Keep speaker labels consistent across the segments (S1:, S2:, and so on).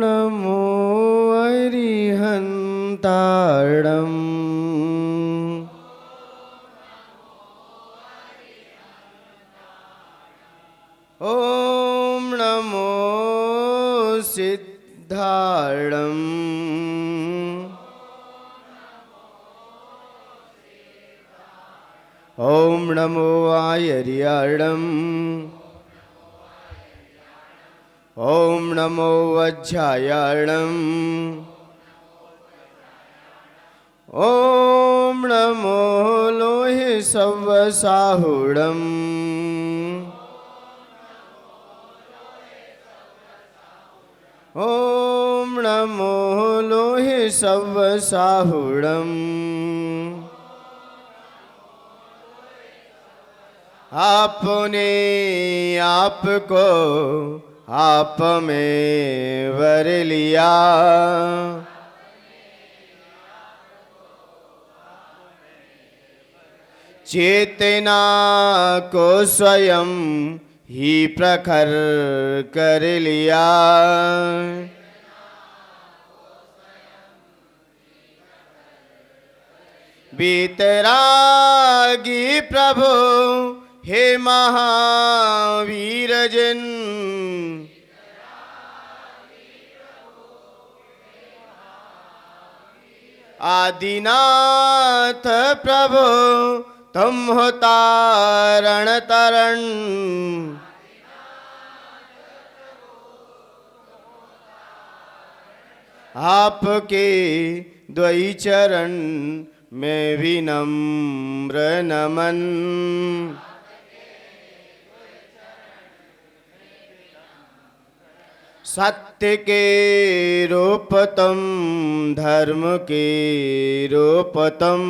S1: नमो अरिहन्ताणम् ॐ नमो सिद्धाणम् ॐ नमो आयर्याणम् ॐ नमो वज्रायाणम् ॐ नमो लोहे सव्वसाहुणम् ॐ नमो लोहे सव्वसाहुणम् आपने आपको आप में वर लिया, चेतना को स्वयं ही प्रखर कर लिया। बीतरागी प्रभु हे महावीर जिन, आदिनाथ प्रभु तुम हो तारण तरण, आपके द्वै चरण में विनम्र नमन। सत्य के रूप तुम, धर्म के रूप तुम,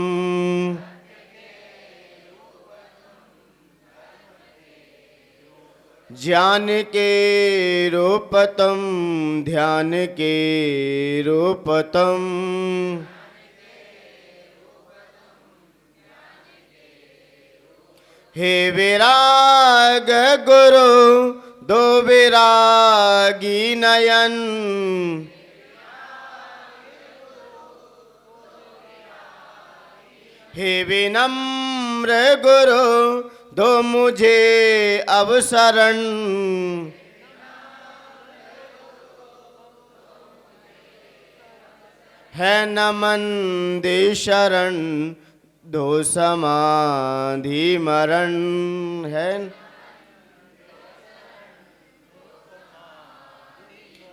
S1: ज्ञान के रूप तुम, ध्यान के रूप तुम, हे विराग गुरु दो विरागी नयन, हे विनम्र गुरु दो मुझे अवसरण, है नमन दे शरण दो समाधि मरण। है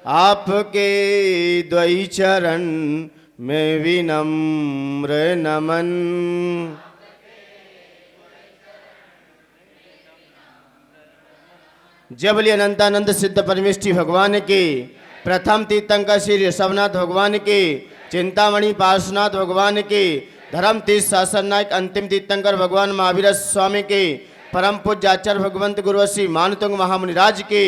S1: आपके द्वै चरण में विनम्र नमन। जय बोलिए अनंतानंद सिद्ध परमेष्ठी भगवान के, प्रथम तीर्थंकर श्री ऋषभनाथ भगवान के, चिंतामणि पार्श्वनाथ भगवान के, धर्म तीर्थ शासन नायक अंतिम तीर्थंकर भगवान महावीर स्वामी के, परम पूज्य आचार्य भगवंत गुरुवशी मानतुंग महामुनिराज के,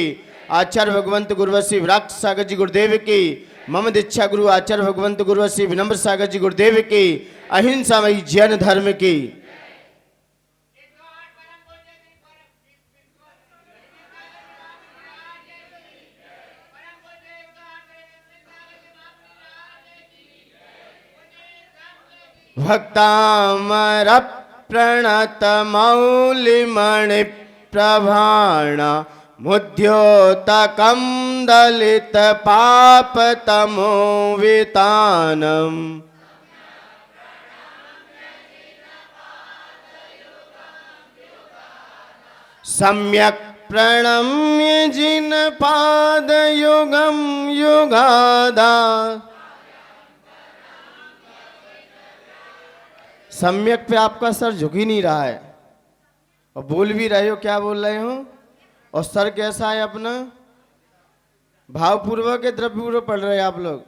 S1: आचार्य भगवंत गुरुवशी विराट सागर जी गुरुदेव की, मम दीक्षा गुरु आचार्य भगवंत गुरुवशी विनम्र सागर जी गुरुदेव की, अहिंसामयी जैन धर्म की। भक्तामर प्रणत मौलिमणि प्रभाण मुद्योतकं दलित पाप तमोवितानम, सम्यक प्रणम्य जिन पाद युगम युगादा। सम्यक पे आपका सर झुक ही नहीं रहा है और बोल भी रहे हो, क्या बोल रहे हो, और सर कैसा है अपना, भावपूर्वक के द्रव्यपूर्वक पढ़ रहे हैं आप लोग।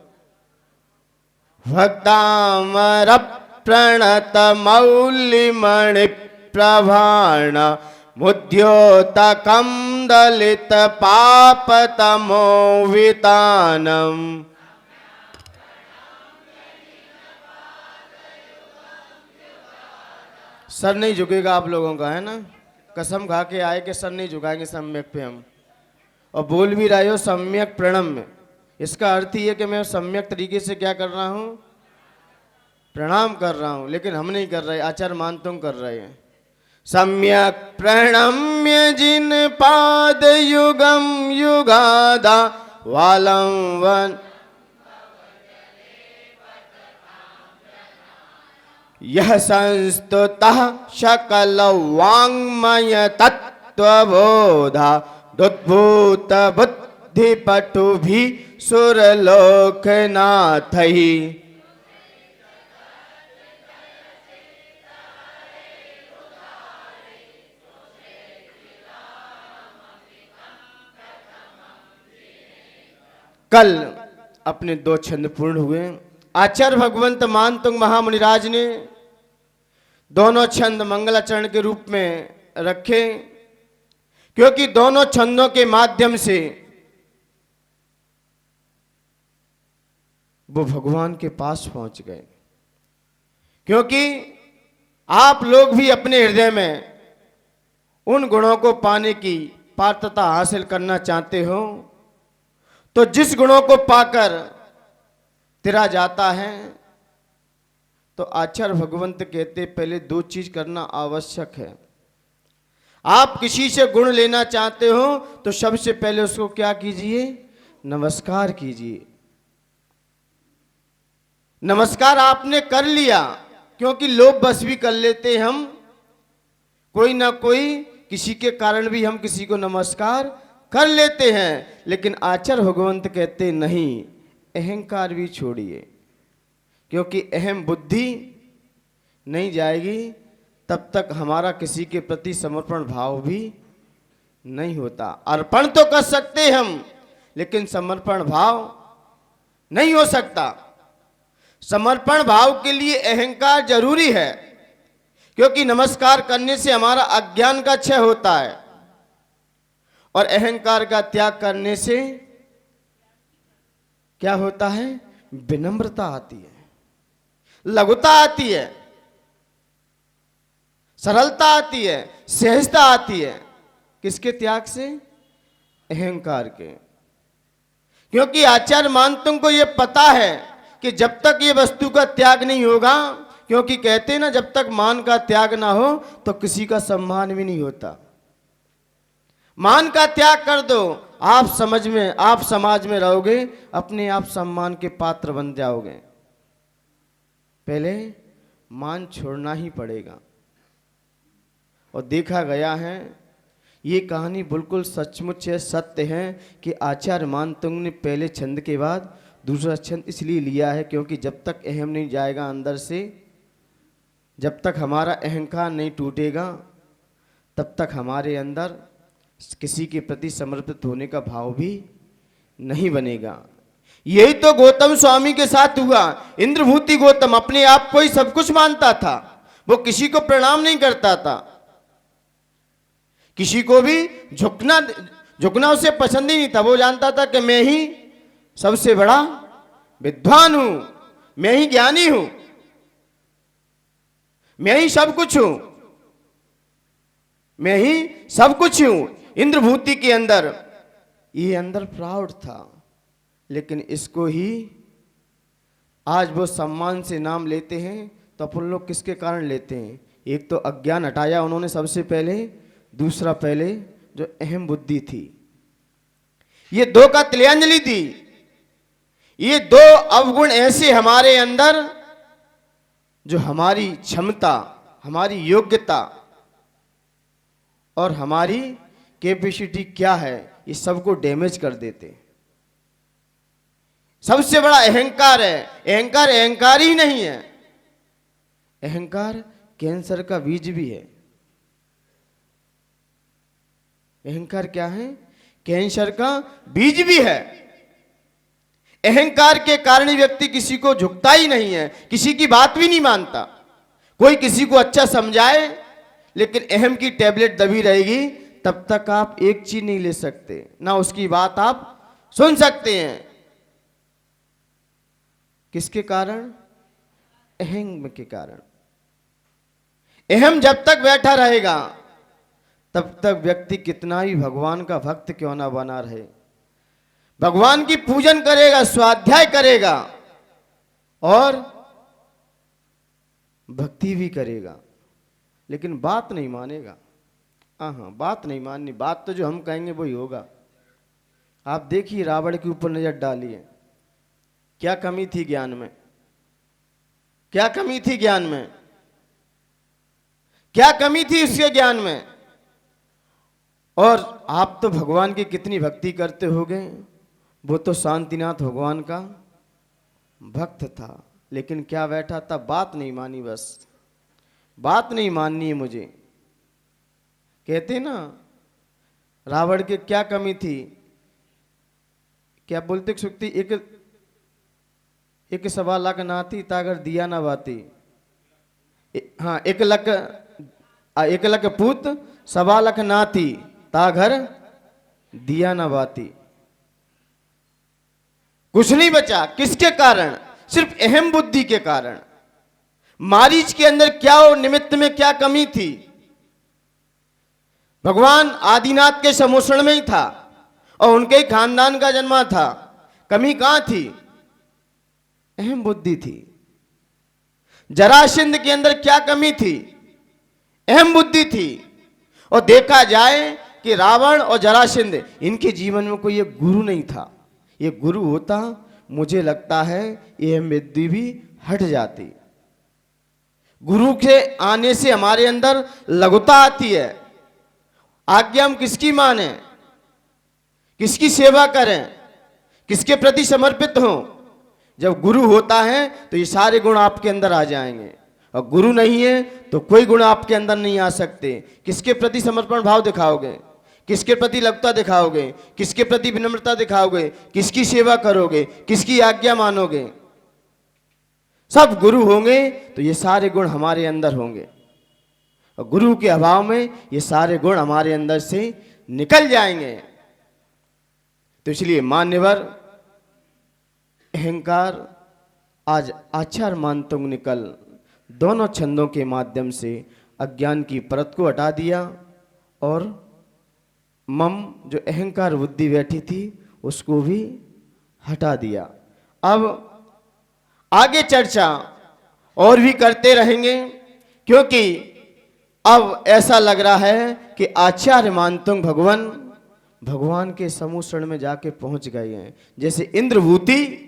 S1: भक्तामर प्रणत मौलिमणि प्रभाण मुद्योतकं दलित पाप तमोवितानम, सर नहीं झुकेगा आप लोगों का, है ना, कसम खा के आए कि सर नहीं झुकाएंगे सम्यक पे हम। और बोल भी रहे हो सम्यक प्रणम में, इसका अर्थ ही है कि मैं सम्यक तरीके से क्या कर रहा हूं, प्रणाम कर रहा हूं। लेकिन हम नहीं कर रहे, आचार्य मानतुंग कर रहे हैं। सम्यक प्रणम्य जिन पाद युगम युगादा वालम वन यह संस्तुतः सकल वाङ्मय तत्वबोधा दुद्भूत बुद्धि पटु भी सुरलोकनाथ ही। कल अपने 2 छंद पूर्ण हुए। आचार्य भगवंत मानतुंग महामुनिराज ने दोनों छंद मंगलाचरण के रूप में रखे, क्योंकि दोनों छंदों के माध्यम से वो भगवान के पास पहुंच गए। क्योंकि आप लोग भी अपने हृदय में उन गुणों को पाने की पात्रता हासिल करना चाहते हो, तो जिस गुणों को पाकर तिरा जाता है, तो आचार्य भगवंत कहते पहले 2 चीज करना आवश्यक है। आप किसी से गुण लेना चाहते हो तो सबसे पहले उसको क्या कीजिए, नमस्कार कीजिए। नमस्कार आपने कर लिया, क्योंकि लोग बस भी कर लेते हम, कोई ना कोई किसी के कारण भी हम किसी को नमस्कार कर लेते हैं। लेकिन आचार्य भगवंत कहते नहीं, अहंकार भी छोड़िए, क्योंकि अहम बुद्धि नहीं जाएगी तब तक हमारा किसी के प्रति समर्पण भाव भी नहीं होता। अर्पण तो कर सकते हम, लेकिन समर्पण भाव नहीं हो सकता। समर्पण भाव के लिए अहंकार जरूरी है, क्योंकि नमस्कार करने से हमारा अज्ञान का क्षय होता है, और अहंकार का त्याग करने से क्या होता है, विनम्रता आती है, लघुता आती है, सरलता आती है, सहजता आती है। किसके त्याग से, अहंकार के। क्योंकि आचार्य मानतुंग को यह पता है कि जब तक ये वस्तु का त्याग नहीं होगा, क्योंकि कहते हैं ना, जब तक मान का त्याग ना हो तो किसी का सम्मान भी नहीं होता। मान का त्याग कर दो, आप समाज में रहोगे, अपने आप सम्मान के पात्र बन जाओगे। पहले मान छोड़ना ही पड़ेगा। और देखा गया है, ये कहानी बिल्कुल सचमुच है, सत्य है कि आचार्य मानतुंग ने पहले छंद के बाद दूसरा छंद इसलिए लिया है, क्योंकि जब तक अहम नहीं जाएगा अंदर से, जब तक हमारा अहंकार नहीं टूटेगा, तब तक हमारे अंदर किसी के प्रति समर्पित होने का भाव भी नहीं बनेगा। यही तो गौतम स्वामी के साथ हुआ। इंद्रभूति गौतम अपने आप को ही सब कुछ मानता था, वो किसी को प्रणाम नहीं करता था, किसी को भी झुकना उसे पसंद ही नहीं था। वो जानता था कि मैं ही सबसे बड़ा विद्वान हूं, मैं ही ज्ञानी हूं, मैं ही सब कुछ हूं, मैं ही सब कुछ हूं। इंद्रभूति के अंदर ये अंदर प्राउड था, लेकिन इसको ही आज वो सम्मान से नाम लेते हैं। तो अपन लोग किसके कारण लेते हैं, एक तो अज्ञान हटाया उन्होंने सबसे पहले, दूसरा पहले जो अहम बुद्धि थी, ये 2 का तिलांजलि दी। ये 2 अवगुण ऐसे हमारे अंदर, जो हमारी क्षमता, हमारी योग्यता और हमारी कैपेसिटी क्या है, ये सबको डैमेज कर देते। सबसे बड़ा अहंकार है। अहंकार अहंकार ही नहीं है, अहंकार कैंसर का बीज भी है। अहंकार क्या है, कैंसर का बीज भी है। अहंकार के कारण व्यक्ति किसी को झुकता ही नहीं है, किसी की बात भी नहीं मानता। कोई किसी को अच्छा समझाए, लेकिन अहम की टैबलेट दबी रहेगी, तब तक आप एक चीज नहीं ले सकते, ना उसकी बात आप सुन सकते हैं। किसके कारण, अहम के कारण। अहम जब तक बैठा रहेगा, तब तक व्यक्ति कितना ही भगवान का भक्त क्यों ना बना रहे, भगवान की पूजन करेगा, स्वाध्याय करेगा और भक्ति भी करेगा, लेकिन बात नहीं मानेगा। हाँ, बात नहीं माननी, बात तो जो हम कहेंगे वही होगा। आप देखिए रावण के ऊपर नजर डालिए, क्या कमी थी ज्ञान में, क्या कमी थी ज्ञान में, क्या कमी थी उसके ज्ञान में। और आप तो भगवान की कितनी भक्ति करते होगे, वो तो शांतिनाथ भगवान का भक्त था, लेकिन क्या बैठा था, बात नहीं मानी, बस बात नहीं माननी है मुझे। कहते ना रावण के क्या कमी थी, क्या बोलते सुक्ति, एक सवा लाख नाती तागर दिया ना बाती। हाँ, एक लख पूत सवा लख नाती तागर दिया ना बाती। कुछ नहीं बचा, किसके कारण, सिर्फ अहम बुद्धि के कारण। मारीच के अंदर क्या और निमित्त में क्या कमी थी, भगवान आदिनाथ के समोषण में ही था और उनके ही खानदान का जन्मा था। कमी कहां थी, अहम बुद्धि थी। जरासंध के अंदर क्या कमी थी, अहम बुद्धि थी। और देखा जाए कि रावण और जरासंध, इनके जीवन में कोई एक गुरु नहीं था। ये गुरु होता, मुझे लगता है ये अहम बुद्धि भी हट जाती। गुरु के आने से हमारे अंदर लघुता आती है। आज्ञा हम किसकी माने, किसकी सेवा करें, किसके प्रति समर्पित हों। जब गुरु होता है तो ये सारे गुण आपके अंदर आ जाएंगे, और गुरु नहीं है तो कोई गुण आपके अंदर नहीं आ सकते। किसके प्रति समर्पण भाव दिखाओगे, किसके प्रति लघुता दिखाओगे, किसके प्रति विनम्रता दिखाओगे, किसकी सेवा करोगे, किसकी आज्ञा मानोगे। सब गुरु होंगे तो ये सारे गुण हमारे अंदर होंगे, और गुरु के अभाव में ये सारे गुण हमारे अंदर से निकल जाएंगे। तो इसलिए मान्यवर, अहंकार, आज आचार मानतुंग निकल, दोनों छंदों के माध्यम से अज्ञान की परत को हटा दिया और मम जो अहंकार बुद्धि बैठी थी उसको भी हटा दिया। अब आगे चर्चा और भी करते रहेंगे, क्योंकि अब ऐसा लग रहा है कि आचार्य मानतुंग भगवान के समूषण में जाके पहुंच गए हैं। जैसे इंद्रभूति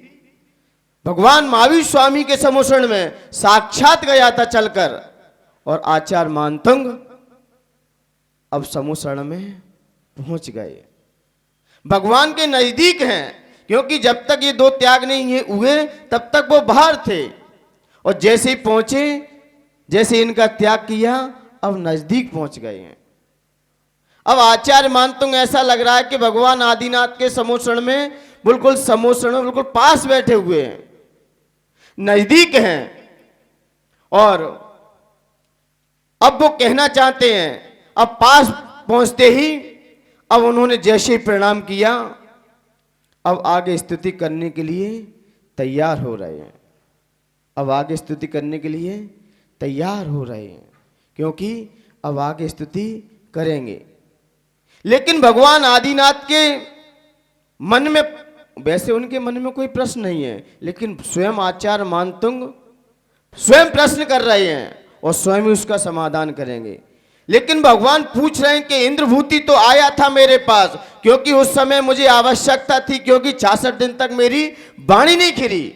S1: भगवान महावीर स्वामी के समूषण में साक्षात गया था चलकर, और आचार्य मानतुंग अब समूषण में पहुंच गए, भगवान के नजदीक हैं। क्योंकि जब तक ये दो त्याग नहीं हुए तब तक वो बाहर थे, और जैसे ही पहुंचे, जैसे इनका त्याग किया, अब नजदीक पहुंच गए हैं। अब आचार्य मानतुंग ऐसा लग रहा है कि भगवान आदिनाथ के समोषण में, बिल्कुल समोषण में बिल्कुल पास बैठे हुए हैं, नजदीक हैं। और अब वो कहना चाहते हैं, अब पास पहुंचते ही अब उन्होंने जैसे ही प्रणाम किया, अब आगे स्तुति करने के लिए तैयार हो रहे हैं। अब आगे स्तुति करने के लिए तैयार हो रहे हैं, क्योंकि अब आगे स्तुति करेंगे। लेकिन भगवान आदिनाथ के मन में, वैसे उनके मन में कोई प्रश्न नहीं है, लेकिन स्वयं आचार्य मानतुंग स्वयं प्रश्न कर रहे हैं और स्वयं ही उसका समाधान करेंगे। लेकिन भगवान पूछ रहे हैं कि इंद्रभूति तो आया था मेरे पास, क्योंकि उस समय मुझे आवश्यकता थी, क्योंकि 66 दिन तक मेरी वाणी नहीं खिली,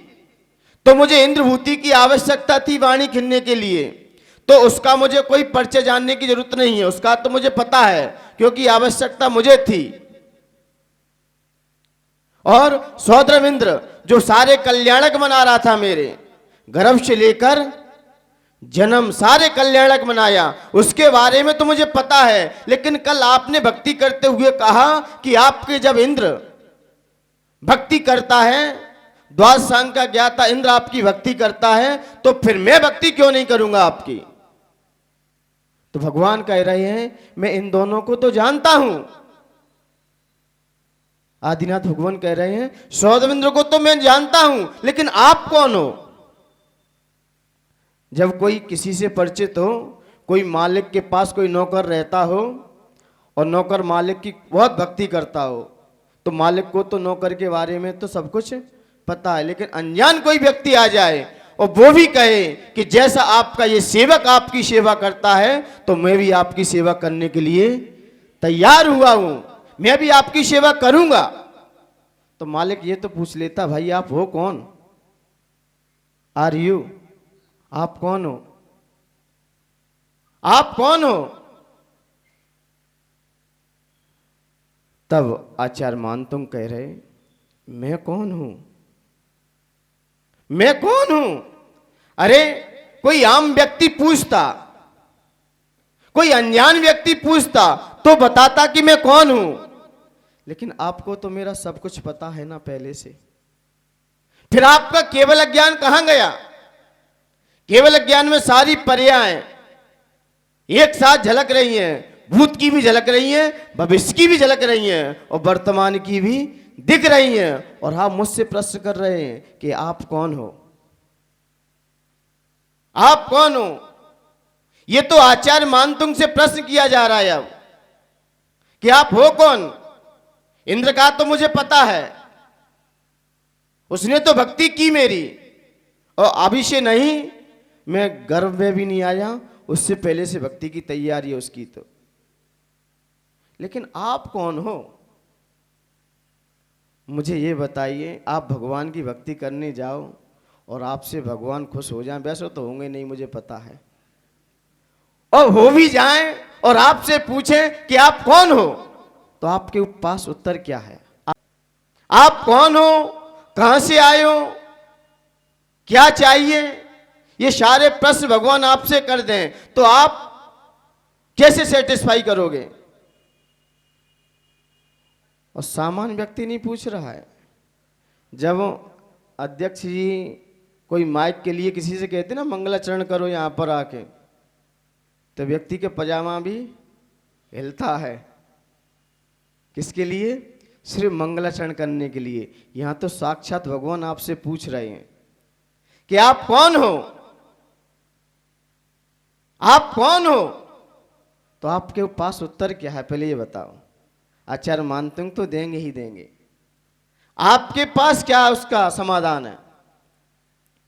S1: तो मुझे इंद्रभूति की आवश्यकता थी वाणी खिलने के लिए। तो उसका मुझे कोई परिचय जानने की जरूरत नहीं है, उसका तो मुझे पता है, क्योंकि आवश्यकता मुझे थी। और सौद्रमिंद्र जो सारे कल्याणक मना रहा था, मेरे गर्भ से लेकर जन्म सारे कल्याणक मनाया, उसके बारे में तो मुझे पता है। लेकिन कल आपने भक्ति करते हुए कहा कि आपके जब इंद्र भक्ति करता है, द्वादश सांग का ज्ञाता इंद्र आपकी भक्ति करता है, तो फिर मैं भक्ति क्यों नहीं करूंगा आपकी। तो भगवान कह रहे हैं, मैं इन दोनों को तो जानता हूं। आदिनाथ भगवान कह रहे हैं, सौदविंद्र को तो मैं जानता हूं, लेकिन आप कौन हो। जब कोई किसी से परिचित हो, कोई मालिक के पास कोई नौकर रहता हो और नौकर मालिक की बहुत भक्ति करता हो, तो मालिक को तो नौकर के बारे में तो सब कुछ पता है, लेकिन अनजान कोई व्यक्ति आ जाए और वो भी कहे कि जैसा आपका ये सेवक आपकी सेवा करता है तो मैं भी आपकी सेवा करने के लिए तैयार हुआ हूं, मैं भी आपकी सेवा करूंगा, तो मालिक ये तो पूछ लेता, भाई आप हो कौन? Are you? आप कौन हो? आप कौन हो? तब आचार्य मानतुंग कह रहे, मैं कौन हूं? मैं कौन हूं? अरे कोई आम व्यक्ति पूछता, कोई अनजान व्यक्ति पूछता तो बताता कि मैं कौन हूं, लेकिन आपको तो मेरा सब कुछ पता है ना पहले से, फिर आपका केवल अज्ञान कहां गया? केवल अज्ञान में सारी पर्यायें एक साथ झलक रही हैं, भूत की भी झलक रही हैं, भविष्य की भी झलक रही हैं और वर्तमान की भी दिख रही हैं, और आप मुझसे प्रश्न कर रहे हैं कि आप कौन हो? आप कौन हो? यह तो आचार्य मानतुंग से प्रश्न किया जा रहा है अब कि आप हो कौन? इंद्र का तो मुझे पता है, उसने तो भक्ति की मेरी, और अभी से नहीं, मैं गर्भ में भी नहीं आया, उससे पहले से भक्ति की तैयारी है उसकी तो। लेकिन आप कौन हो? मुझे ये बताइए, आप भगवान की भक्ति करने जाओ और आपसे भगवान खुश हो जाएं, वैसे तो होंगे नहीं मुझे पता है, और हो भी जाएं और आपसे पूछें कि आप कौन हो, तो आपके पास उत्तर क्या है? आप कौन हो? कहां से आए हो? क्या चाहिए? ये सारे प्रश्न भगवान आपसे कर दें तो आप कैसे सेटिस्फाई करोगे? और सामान्य व्यक्ति नहीं पूछ रहा है। जब अध्यक्ष जी कोई माइक के लिए किसी से कहते ना मंगलाचरण करो यहां पर आके, तो व्यक्ति के पजामा भी हिलता है। किसके लिए? सिर्फ मंगलाचरण करने के लिए। यहां तो साक्षात भगवान आपसे पूछ रहे हैं कि आप कौन हो? आप कौन हो? तो आपके पास उत्तर क्या है पहले ये बताओ। आचार्य मानतुंग तो देंगे ही देंगे, आपके पास क्या उसका समाधान है?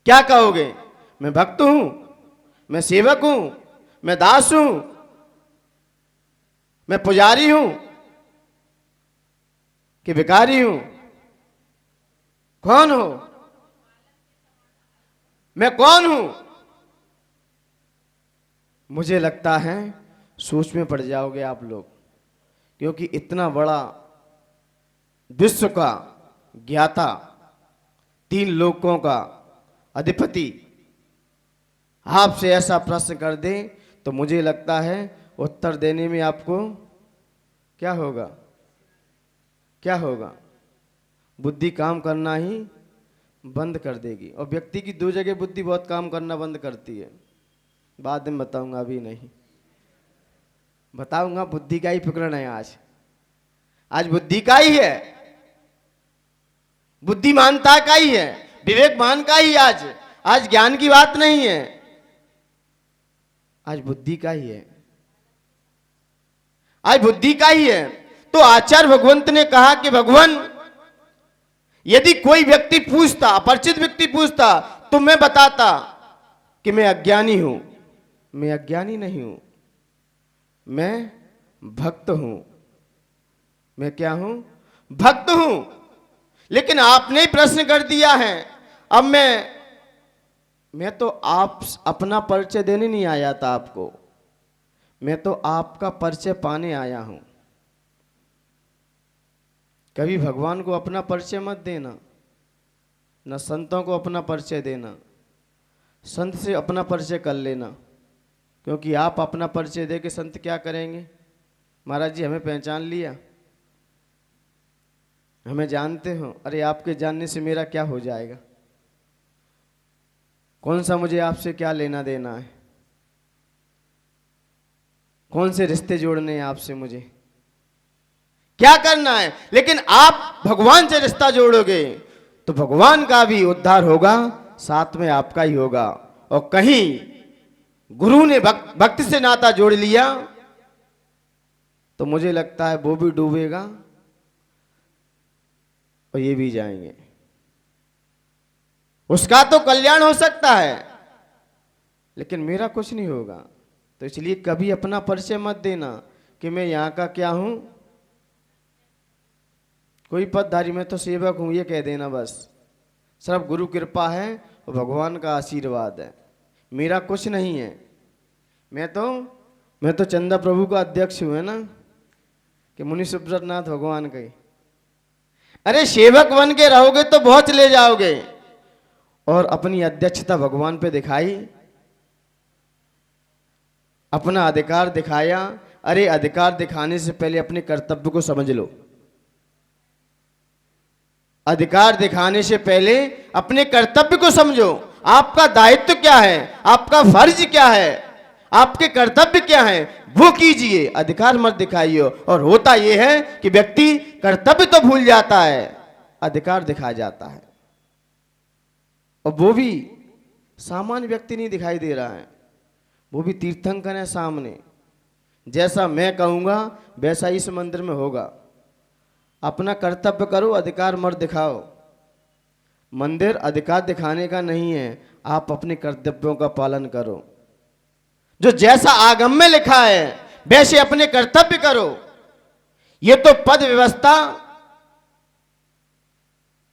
S1: क्या कहोगे? मैं भक्त हूं, मैं सेवक हूं, मैं दास हूं, मैं पुजारी हूं कि भिखारी हूं? कौन हो? मैं कौन हूं? मुझे लगता है सोच में पड़ जाओगे आप लोग, क्योंकि इतना बड़ा विश्व का ज्ञाता, 3 लोकों का अधिपति आपसे ऐसा प्रश्न कर दे तो मुझे लगता है उत्तर देने में आपको क्या होगा? क्या होगा? बुद्धि काम करना ही बंद कर देगी। और व्यक्ति की 2 जगह बुद्धि बहुत काम करना बंद करती है, बाद में बताऊंगा, अभी नहीं बताऊंगा। बुद्धि का ही प्रकरण है आज बुद्धि का ही है, बुद्धिमानता का ही है, विवेकमान का ही आज ज्ञान की बात नहीं है, आज बुद्धि का ही है, आज बुद्धि का ही है। तो आचार्य भगवंत ने कहा कि भगवान यदि कोई व्यक्ति पूछता, अपरिचित व्यक्ति पूछता, तो मैं बताता कि मैं अज्ञानी हूं। मैं अज्ञानी नहीं हूं, मैं भक्त हूं। मैं क्या हूं? भक्त हूं। लेकिन आपने ही प्रश्न कर दिया है। अब मैं तो आप अपना परिचय देने नहीं आया था आपको, मैं तो आपका परिचय पाने आया हूं। कभी भगवान को अपना परिचय मत देना, न संतों को अपना परिचय देना। संत से अपना परिचय कर लेना, क्योंकि आप अपना परिचय दे के संत क्या करेंगे? महाराज जी हमें पहचान लिया, हमें जानते हो। अरे आपके जानने से मेरा क्या हो जाएगा? कौन सा मुझे आपसे क्या लेना देना है? कौन से रिश्ते जोड़ने हैं आपसे? मुझे क्या करना है? लेकिन आप भगवान से रिश्ता जोड़ोगे तो भगवान का भी उद्धार होगा, साथ में आपका ही होगा। और कहीं गुरु ने भक्त से नाता जोड़ लिया तो मुझे लगता है वो भी डूबेगा और ये भी जाएंगे। उसका तो कल्याण हो सकता है, लेकिन मेरा कुछ नहीं होगा। तो इसलिए कभी अपना परिचय मत देना कि मैं यहाँ का क्या हूं, कोई पदधारी, मैं तो सेवक हूं, ये कह देना बस। सिर्फ गुरु कृपा है और भगवान का आशीर्वाद है, मेरा कुछ नहीं है। मैं तो चंदा प्रभु का अध्यक्ष हूं, है ना, कि मुनि सुब्रत नाथ भगवान के। अरे सेवक बन के रहोगे तो बहुत ले जाओगे, और अपनी अध्यक्षता भगवान पे दिखाई, अपना अधिकार दिखाया। अरे अधिकार दिखाने से पहले अपने कर्तव्य को समझ लो। अधिकार दिखाने से पहले अपने कर्तव्य को समझो। आपका दायित्व क्या है, आपका फर्ज क्या है, आपके कर्तव्य क्या है, वो कीजिए, अधिकार मत दिखाइए। और होता यह है कि व्यक्ति कर्तव्य तो भूल जाता है, अधिकार दिखा जाता है, और वो भी सामान्य व्यक्ति नहीं दिखाई दे रहा है, वो भी तीर्थंकर है सामने। जैसा मैं कहूंगा वैसा इस मंदिर में होगा। अपना कर्तव्य करो, अधिकार मत दिखाओ। मंदिर अधिकार दिखाने का नहीं है, आप अपने कर्तव्यों का पालन करो। जो जैसा आगम में लिखा है वैसे अपने कर्तव्य करो। ये तो पद व्यवस्था,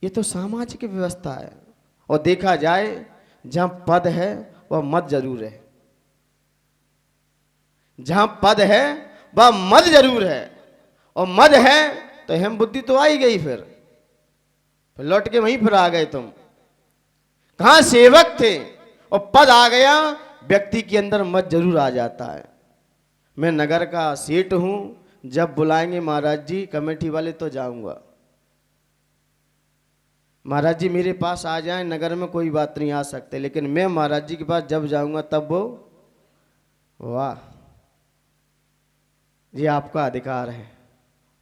S1: ये तो सामाजिक व्यवस्था है। और देखा जाए जहां पद है वह मत जरूर है, जहां पद है वह मद जरूर है। और मद है तो हम बुद्धि तो आई गई, फिर लौट के वहीं फिर आ गए तुम। कहां सेवक थे और पद आ गया, व्यक्ति के अंदर मत जरूर आ जाता है। मैं नगर का सेठ हूं, जब बुलाएंगे महाराज जी कमेटी वाले तो जाऊंगा। महाराज जी मेरे पास आ जाएं, नगर में कोई बात नहीं, आ सकते, लेकिन मैं महाराज जी के पास जब जाऊंगा तब वो, वाह, ये आपका अधिकार है।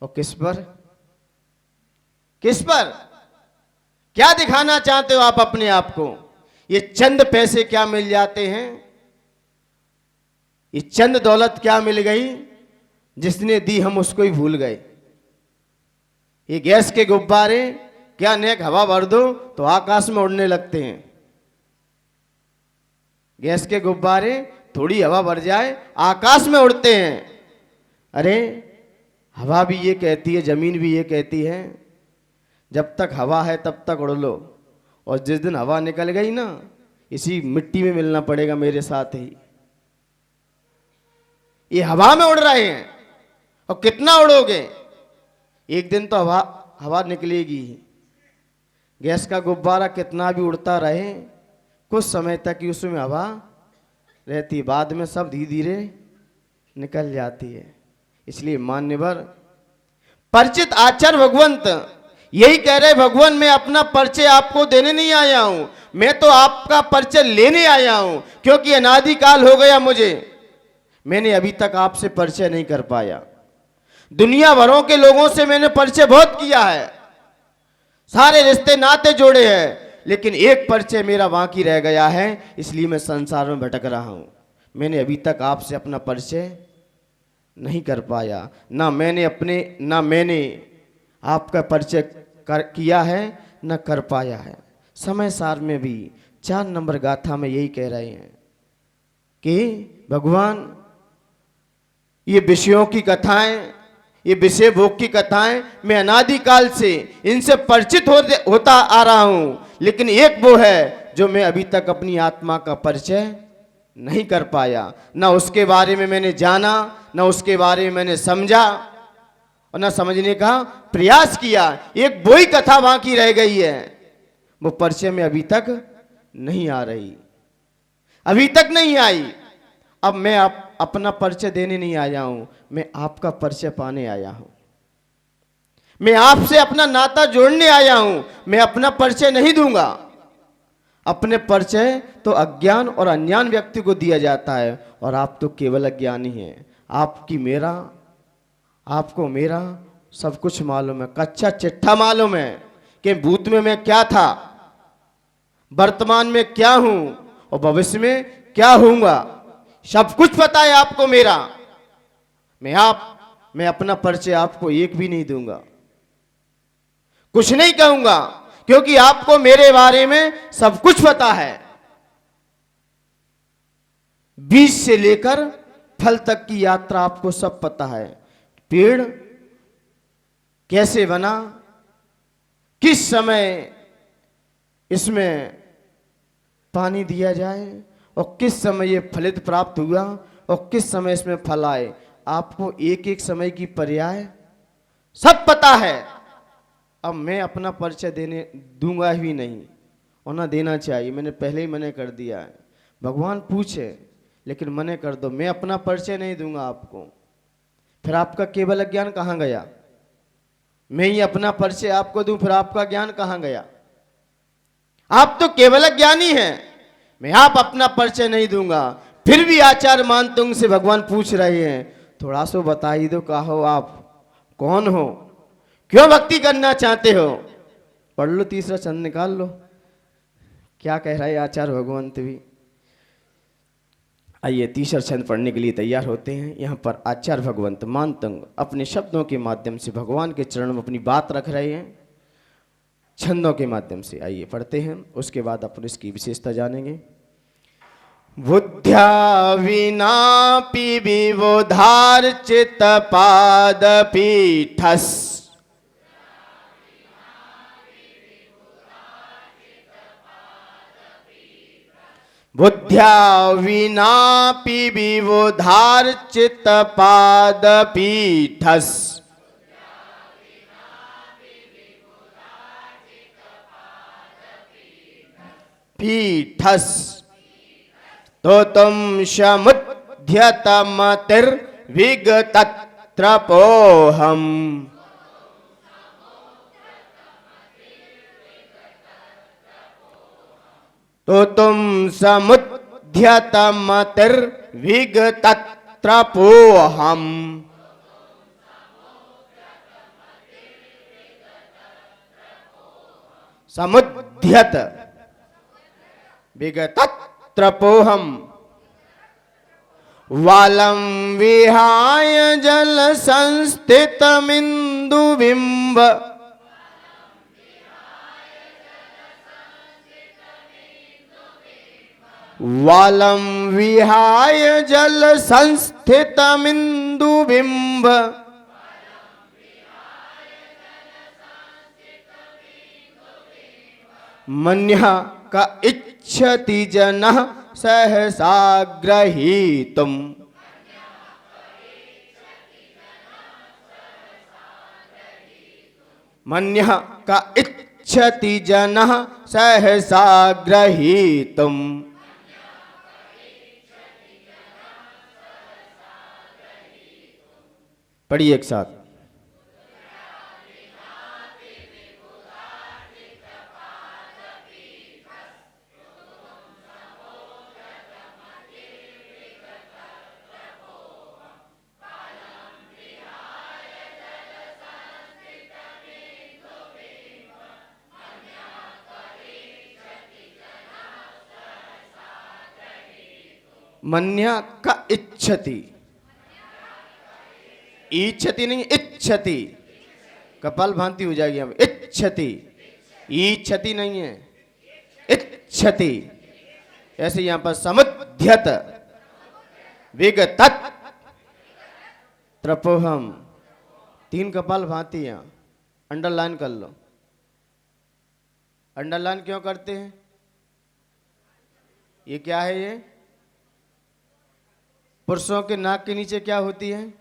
S1: और किस पर, किस पर, क्या दिखाना चाहते हो आप अपने आप को? ये चंद पैसे क्या मिल जाते हैं, ये चंद दौलत क्या मिल गई, जिसने दी हम उसको ही भूल गए। ये गैस के गुब्बारे क्या नेक हवा भर दो तो आकाश में उड़ने लगते हैं। गैस के गुब्बारे थोड़ी हवा भर जाए आकाश में उड़ते हैं। अरे हवा भी ये कहती है, जमीन भी ये कहती है, जब तक हवा है तब तक उड़ लो, और जिस दिन हवा निकल गई ना, इसी मिट्टी में मिलना पड़ेगा मेरे साथ ही। ये हवा में उड़ रहे हैं, और कितना उड़ोगे, एक दिन तो हवा हवा निकलेगी ही। गैस का गुब्बारा कितना भी उड़ता रहे, कुछ समय तक ही उसमें हवा रहती, बाद में सब धीरे धीरे निकल जाती है। इसलिए मान्यवर परिचित आचार्य भगवंत यही कह रहे, भगवान मैं अपना परिचय आपको देने नहीं आया हूं, मैं तो आपका परिचय लेने आया हूं, क्योंकि अनादिकाल हो गया मुझे, मैंने अभी तक आपसे परिचय नहीं कर पाया। दुनिया भरों के लोगों से मैंने परिचय बहुत किया है, सारे रिश्ते नाते जोड़े हैं, लेकिन एक परिचय मेरा बाकी रह गया है, इसलिए मैं संसार में भटक रहा हूं। मैंने अभी तक आपसे अपना परिचय नहीं कर पाया, ना मैंने आपका परिचय किया है, न कर पाया है। समय सार में भी 4 नंबर गाथा में यही कह रहे हैं कि भगवान ये विषयों की कथाएं, ये विषय भोग की कथाएं, मैं अनादिकाल से इनसे परिचित होता आ रहा हूं, लेकिन एक वो है जो मैं अभी तक अपनी आत्मा का परिचय नहीं कर पाया। ना उसके बारे में मैंने जाना, ना उसके बारे में मैंने समझा, और ना समझने का प्रयास किया। एक वही कथा बाकी रह गई है, वो परिचय में अभी तक नहीं आ रही, अभी तक नहीं आई। अब मैं अपना परिचय देने नहीं आया हूं, मैं आपका परिचय पाने आया हूं, मैं आपसे अपना नाता जोड़ने आया हूं। मैं अपना परिचय नहीं दूंगा। अपने परिचय तो अज्ञान और अज्ञान व्यक्ति को दिया जाता है, और आप तो केवल अज्ञानी हैं। आपको मेरा सब कुछ मालूम है, कच्चा चिट्ठा मालूम है कि भूत में मैं क्या था, वर्तमान में क्या हूं और भविष्य में क्या होऊंगा, सब कुछ पता है आपको मेरा। मैं अपना परिचय आपको एक भी नहीं दूंगा। कुछ नहीं कहूंगा, क्योंकि आपको मेरे बारे में सब कुछ पता है। बीज से लेकर फल तक की यात्रा आपको सब पता है। पेड़ कैसे बना, किस समय इसमें पानी दिया जाए, और किस समय ये फलित प्राप्त हुआ, और किस समय इसमें फल आए, आपको एक एक समय की पर्याय सब पता है। अब मैं अपना परिचय देने दूंगा ही नहीं, और ना देना चाहिए, मैंने पहले ही मना कर दिया है। भगवान पूछे लेकिन मना कर दो, मैं अपना परिचय नहीं दूंगा आपको। फिर आपका केवल ज्ञान कहाँ गया? मैं ही अपना परिचय आपको दूं, फिर आपका ज्ञान कहाँ गया? आप तो केवल ज्ञानी हैं, मैं आप अपना परिचय नहीं दूंगा। फिर भी आचार्य मानतुंग से भगवान पूछ रहे हैं, थोड़ा सा बता ही दो, कहो आप कौन हो, क्यों भक्ति करना चाहते हो? पढ़ लो, तीसरा छंद निकाल लो, क्या कह रहा है आचार्य भगवंत भी। आइए तीसरा छंद पढ़ने के लिए तैयार होते हैं। यहाँ पर आचार्य भगवंत मानतंग अपने शब्दों के माध्यम से भगवान के चरण में अपनी बात रख रहे हैं, छंदों के माध्यम से। आइए पढ़ते हैं, उसके बाद अपन इसकी विशेषता जानेंगे। बुद्ध्या विनापि विबोधार्चित पाद पीठस, बुद्ध्या विनापि विबोधार्चित पाद पीठस, पीठस तो तुम समुद्यतमतिर्विगतत्रपोऽहम्, तो तुम समुद्यतमतिर्विगतत्रपोऽहम्, समुद्यत विगतत्रपोऽहम्, वालं विहाय जल संस्थितमिन्दुबिम्ब, वालं विहाय जल संस्थितमिन्दुबिम्ब, मन्यः क इच्छति जनः सहसा ग्रहीतुम्, मन्यः क इच्छति जनः सहसा ग्रहीतुम्। पढ़िए एक साथ। मन्या का इच्छति, इच्छति नहीं इच्छति, कपाल भांति हो जाएगी। अब इच्छति, इच्छति नहीं है, इच्छति। ऐसे यहां पर समुद्यत विगतत त्रपोहम, तीन कपाल भांति। यहां अंडरलाइन कर लो। अंडरलाइन क्यों करते हैं? ये क्या है? ये पुरुषों के नाक के नीचे क्या होती है?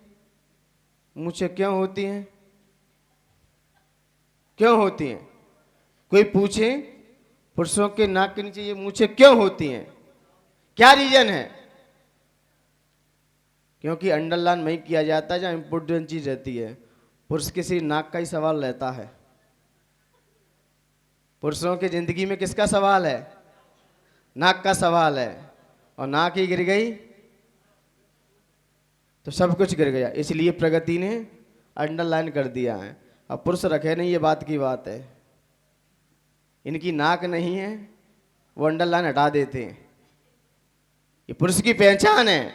S1: मूछें क्यों होती हैं? क्यों होती हैं? कोई पूछे पुरुषों के नाक के नीचे ये मूछें क्यों होती हैं, क्या रीजन है? क्योंकि अंडरलाइन नहीं किया जाता है, जहाँ इंपोर्टेंट चीज रहती है। पुरुष के सिर्फ नाक का ही सवाल रहता है। पुरुषों की जिंदगी में किसका सवाल है? नाक का सवाल है। और नाक ही गिर गई तो सब कुछ गिर गया। इसलिए प्रगति ने अंडरलाइन कर दिया है। अब पुरुष रखे नहीं, ये बात की बात है। इनकी नाक नहीं है, वो अंडरलाइन हटा देते हैं। ये पुरुष की पहचान है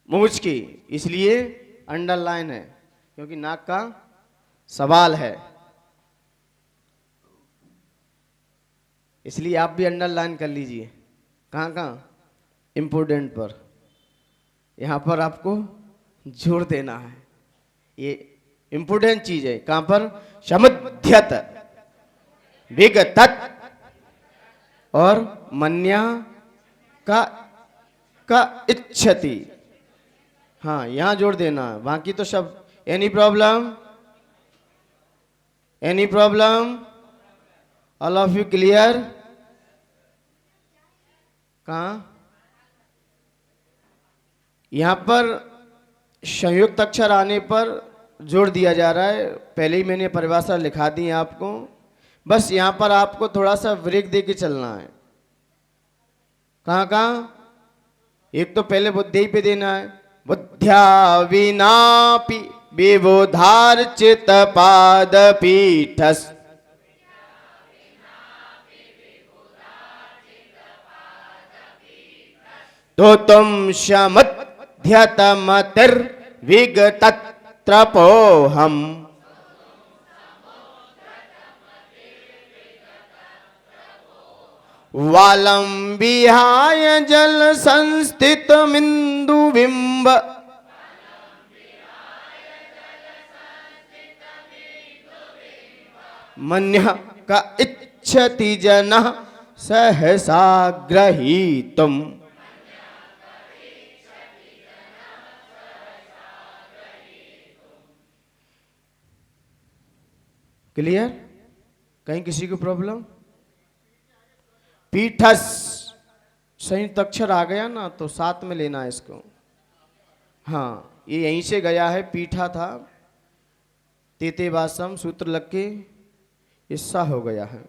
S1: मूछ की, इसलिए अंडरलाइन है। क्योंकि नाक का सवाल है, इसलिए आप भी अंडरलाइन कर लीजिए। कहाँ कहाँ? इम्पोर्टेंट पर, यहाँ पर आपको जोर देना है। ये इम्पोर्टेंट चीज है। कहाँ पर? समुद्यत विगतत और मन्या का इच्छति। हाँ, यहां जोड़ देना है, बाकी तो सब। Any problem? Any problem? All of you clear? कहाँ? यहां पर संयुक्त अक्षर आने पर जोड़ दिया जा रहा है। पहले ही मैंने परिभाषा लिखा दी है आपको, बस यहां पर आपको थोड़ा सा ब्रेक दे के चलना है। कहाँ कहाँ? एक तो पहले बुद्धि पे देना है। बुद्ध्या विनापि विबोधार्चित पाद पीठस। तो तुम समुद्यतमतिर विगतत्रपोहम। वालम विहाय जल संस्थित मिंदु बिंब। मन्य का इच्छति जनः सहसा ग्रहीतुम। क्लियर? कहीं किसी को प्रॉब्लम? पीठस संयुक्त अक्षर आ गया ना, तो साथ में लेना है इसको। हाँ, ये यहीं से गया है, पीठा था, तेते वासम सूत्र लग के हिस्सा हो गया है।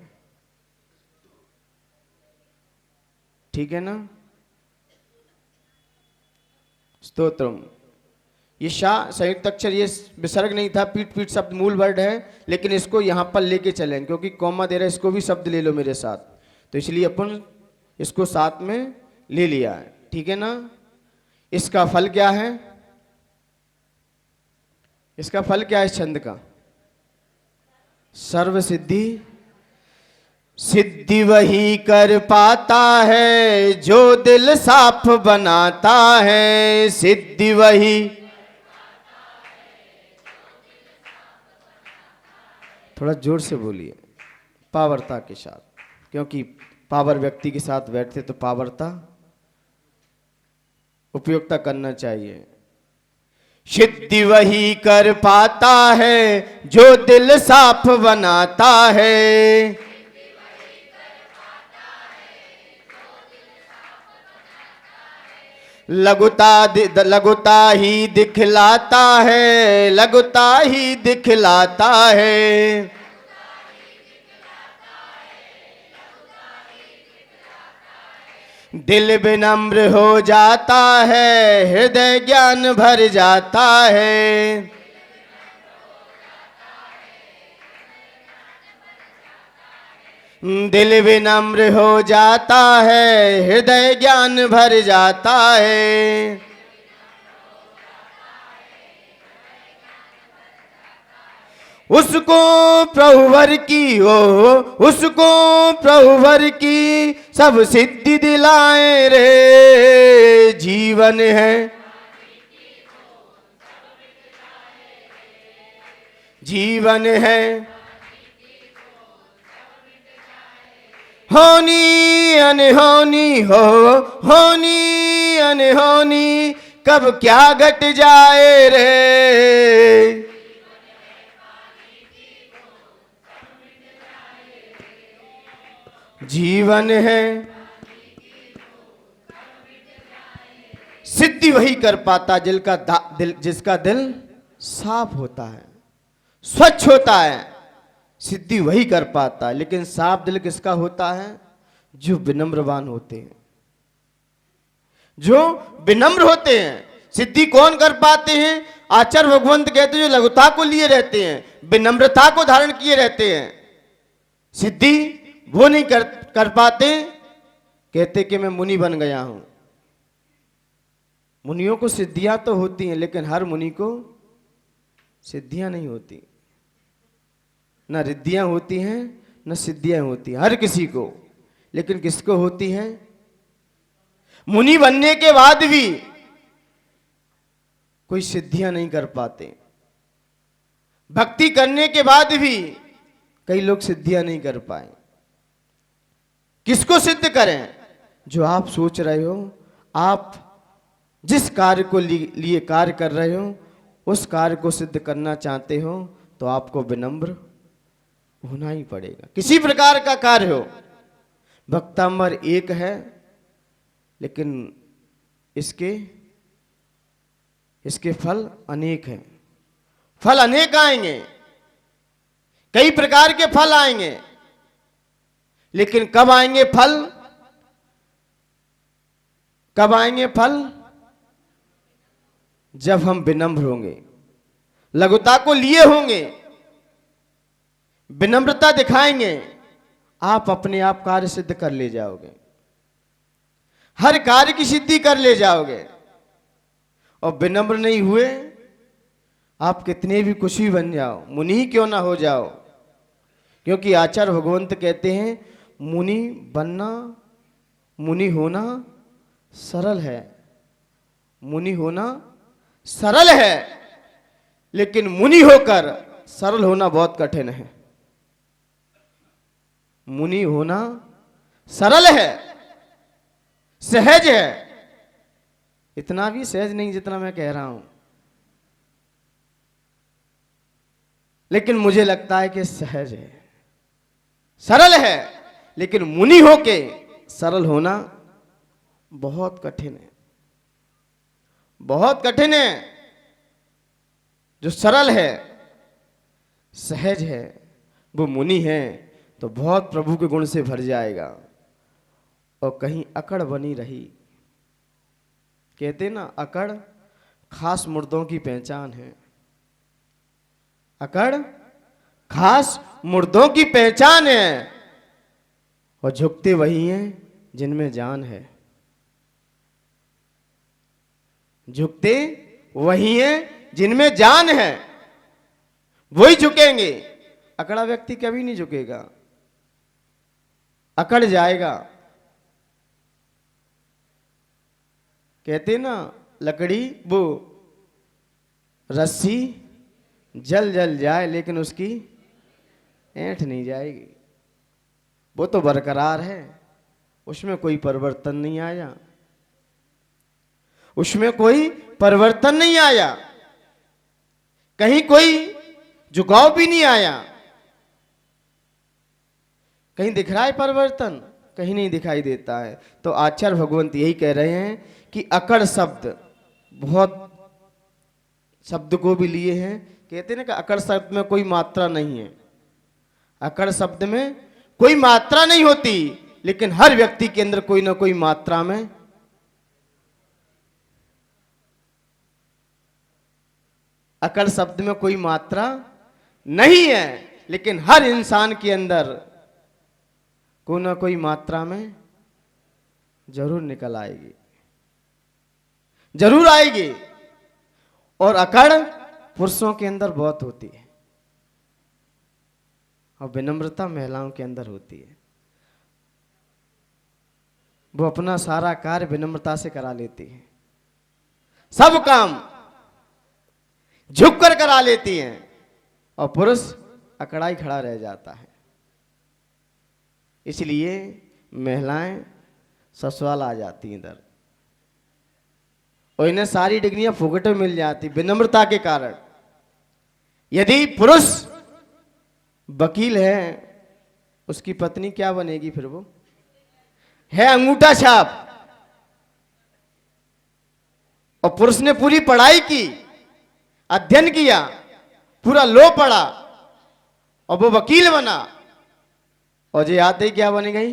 S1: ठीक है ना? स्तोत्रम, ये शाह संयुक्त अक्षर, ये विसर्ग नहीं था। पीठ पीठ शब्द मूल वर्ड है, लेकिन इसको यहां पर लेके चलें, क्योंकि कॉमा दे रहा है। इसको भी शब्द ले लो मेरे साथ, तो इसलिए अपन इसको साथ में ले लिया है। ठीक है ना? इसका फल क्या है? इसका फल क्या है इस छंद का? सर्व सिद्धि। सिद्धि वही कर पाता है जो दिल साफ बनाता है। सिद्धि वही, थोड़ा जोर से बोलिए, पावरता के साथ, क्योंकि पावर व्यक्ति के साथ बैठते तो पावरता उपयोगिता करना चाहिए। सिद्धि वही कर पाता है जो दिल साफ बनाता है। लघुता ही दिखलाता है, लघुता ही दिखलाता है। दिल विनम्र हो जाता है, हृदय ज्ञान भर जाता है। दिल विनम्र हो जाता है, हृदय ज्ञान भर जाता है। उसको प्रभुवर की हो, उसको प्रभुवर की सब सिद्धि दिलाए रे। जीवन है, जीवन है। होनी अनहोनी हो, होनी अनहोनी कब क्या घट जाए रे। जीवन है। सिद्धि वही कर पाता जिसका दिल साफ होता है, स्वच्छ होता है। सिद्धि वही कर पाता है, लेकिन साफ दिल किसका होता है? जो विनम्रवान होते हैं, जो विनम्र होते हैं। सिद्धि कौन कर पाते हैं? आचार्य भगवंत कहते हैं जो लघुता को लिए रहते हैं, विनम्रता को धारण किए रहते हैं। सिद्धि वो नहीं कर पाते। कहते कि मैं मुनि बन गया हूं। मुनियों को सिद्धियां तो होती हैं, लेकिन हर मुनि को सिद्धियां नहीं होती। न रिद्धियां होती हैं न सिद्धियां होती हैं, हर किसी को। लेकिन किसको होती हैं? मुनि बनने के बाद भी कोई सिद्धियां नहीं कर पाते, भक्ति करने के बाद भी कई लोग सिद्धियां नहीं कर पाए। किसको सिद्ध करें? जो आप सोच रहे हो, आप जिस कार्य को लिए कार्य कर रहे हो, उस कार्य को सिद्ध करना चाहते हो तो आपको विनम्र होना ही पड़ेगा। किसी प्रकार का कार्य हो, भक्तांबर एक है, लेकिन इसके फल अनेक हैं। फल अनेक आएंगे, कई प्रकार के फल आएंगे, लेकिन कब आएंगे फल? कब आएंगे फल? जब हम विनम्र होंगे, लघुता को लिए होंगे, विनम्रता दिखाएंगे, आप अपने आप कार्य सिद्ध कर ले जाओगे, हर कार्य की सिद्धि कर ले जाओगे। और विनम्र नहीं हुए, आप कितने भी कुछ भी बन जाओ, मुनि ही क्यों ना हो जाओ, क्योंकि आचार्य भगवंत कहते हैं मुनि बनना, मुनि होना सरल है। मुनि होना सरल है, लेकिन मुनि होकर सरल होना बहुत कठिन है। मुनि होना सरल है, सहज है, इतना भी सहज नहीं जितना मैं कह रहा हूं, लेकिन मुझे लगता है कि सहज है, सरल है। लेकिन मुनि होके सरल होना बहुत कठिन है, बहुत कठिन है। जो सरल है, सहज है, वो मुनि है तो बहुत प्रभु के गुण से भर जाएगा। और कहीं अकड़ बनी रही, कहते ना अकड़ खास मुर्दों की पहचान है। अकड़ खास मुर्दों की पहचान है, और झुकते वही हैं जिनमें जान है। झुकते वही हैं जिनमें जान है, वही झुकेंगे। अकड़ा व्यक्ति कभी नहीं झुकेगा, अकड़ जाएगा। कहते ना लकड़ी वो रस्सी जल जल जाए लेकिन उसकी ऐंठ नहीं जाएगी, वो तो बरकरार है, उसमें कोई परिवर्तन नहीं आया, उसमें कोई परिवर्तन नहीं आया, कहीं कोई झुकाव भी नहीं आया। कहीं दिख रहा है परिवर्तन? कहीं नहीं दिखाई देता है। तो आचार्य भगवंत यही कह रहे हैं कि अकड़ शब्द, बहुत शब्द को भी लिए हैं। कहते हैं ना कि अकड़ शब्द में कोई मात्रा नहीं है, अकड़ शब्द में कोई मात्रा नहीं होती, लेकिन हर व्यक्ति के अंदर कोई ना कोई मात्रा में अकड़ शब्द में कोई मात्रा नहीं है, लेकिन हर इंसान के अंदर कोई ना कोई मात्रा में जरूर निकल आएगी, जरूर आएगी। और अकड़ पुरुषों के अंदर बहुत होती है और विनम्रता महिलाओं के अंदर होती है। वो अपना सारा कार्य विनम्रता से करा लेती है, सब काम झुक कर करा लेती हैं, और पुरुष अकड़ाई खड़ा रह जाता है। इसलिए महिलाएं ससुराल आ जाती हैं इधर, और इन्हें सारी डिग्रियां फुकट में मिल जाती विनम्रता के कारण। यदि पुरुष वकील है, उसकी पत्नी क्या बनेगी फिर? वो है अंगूठा छाप। और पुरुष ने पूरी पढ़ाई की, अध्ययन किया, पूरा लॉ पढ़ा, और वो वकील बना, और जो आते ही क्या बन गई?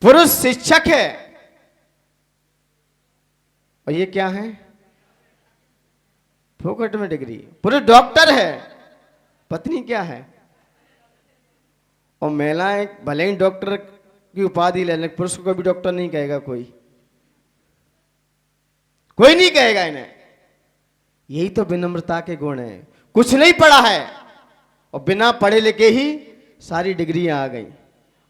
S1: पुरुष शिक्षक है, और ये क्या है? फोकट में डिग्री। पुरुष डॉक्टर है, पत्नी क्या है? और महिलाएं भले ही डॉक्टर की उपाधि ले लें, पुरुष को कभी डॉक्टर नहीं कहेगा कोई, कोई नहीं कहेगा इन्हें। यही तो विनम्रता के गुण हैं। कुछ नहीं पढ़ा है और बिना पढ़े लिखे ही सारी डिग्रियां आ गई,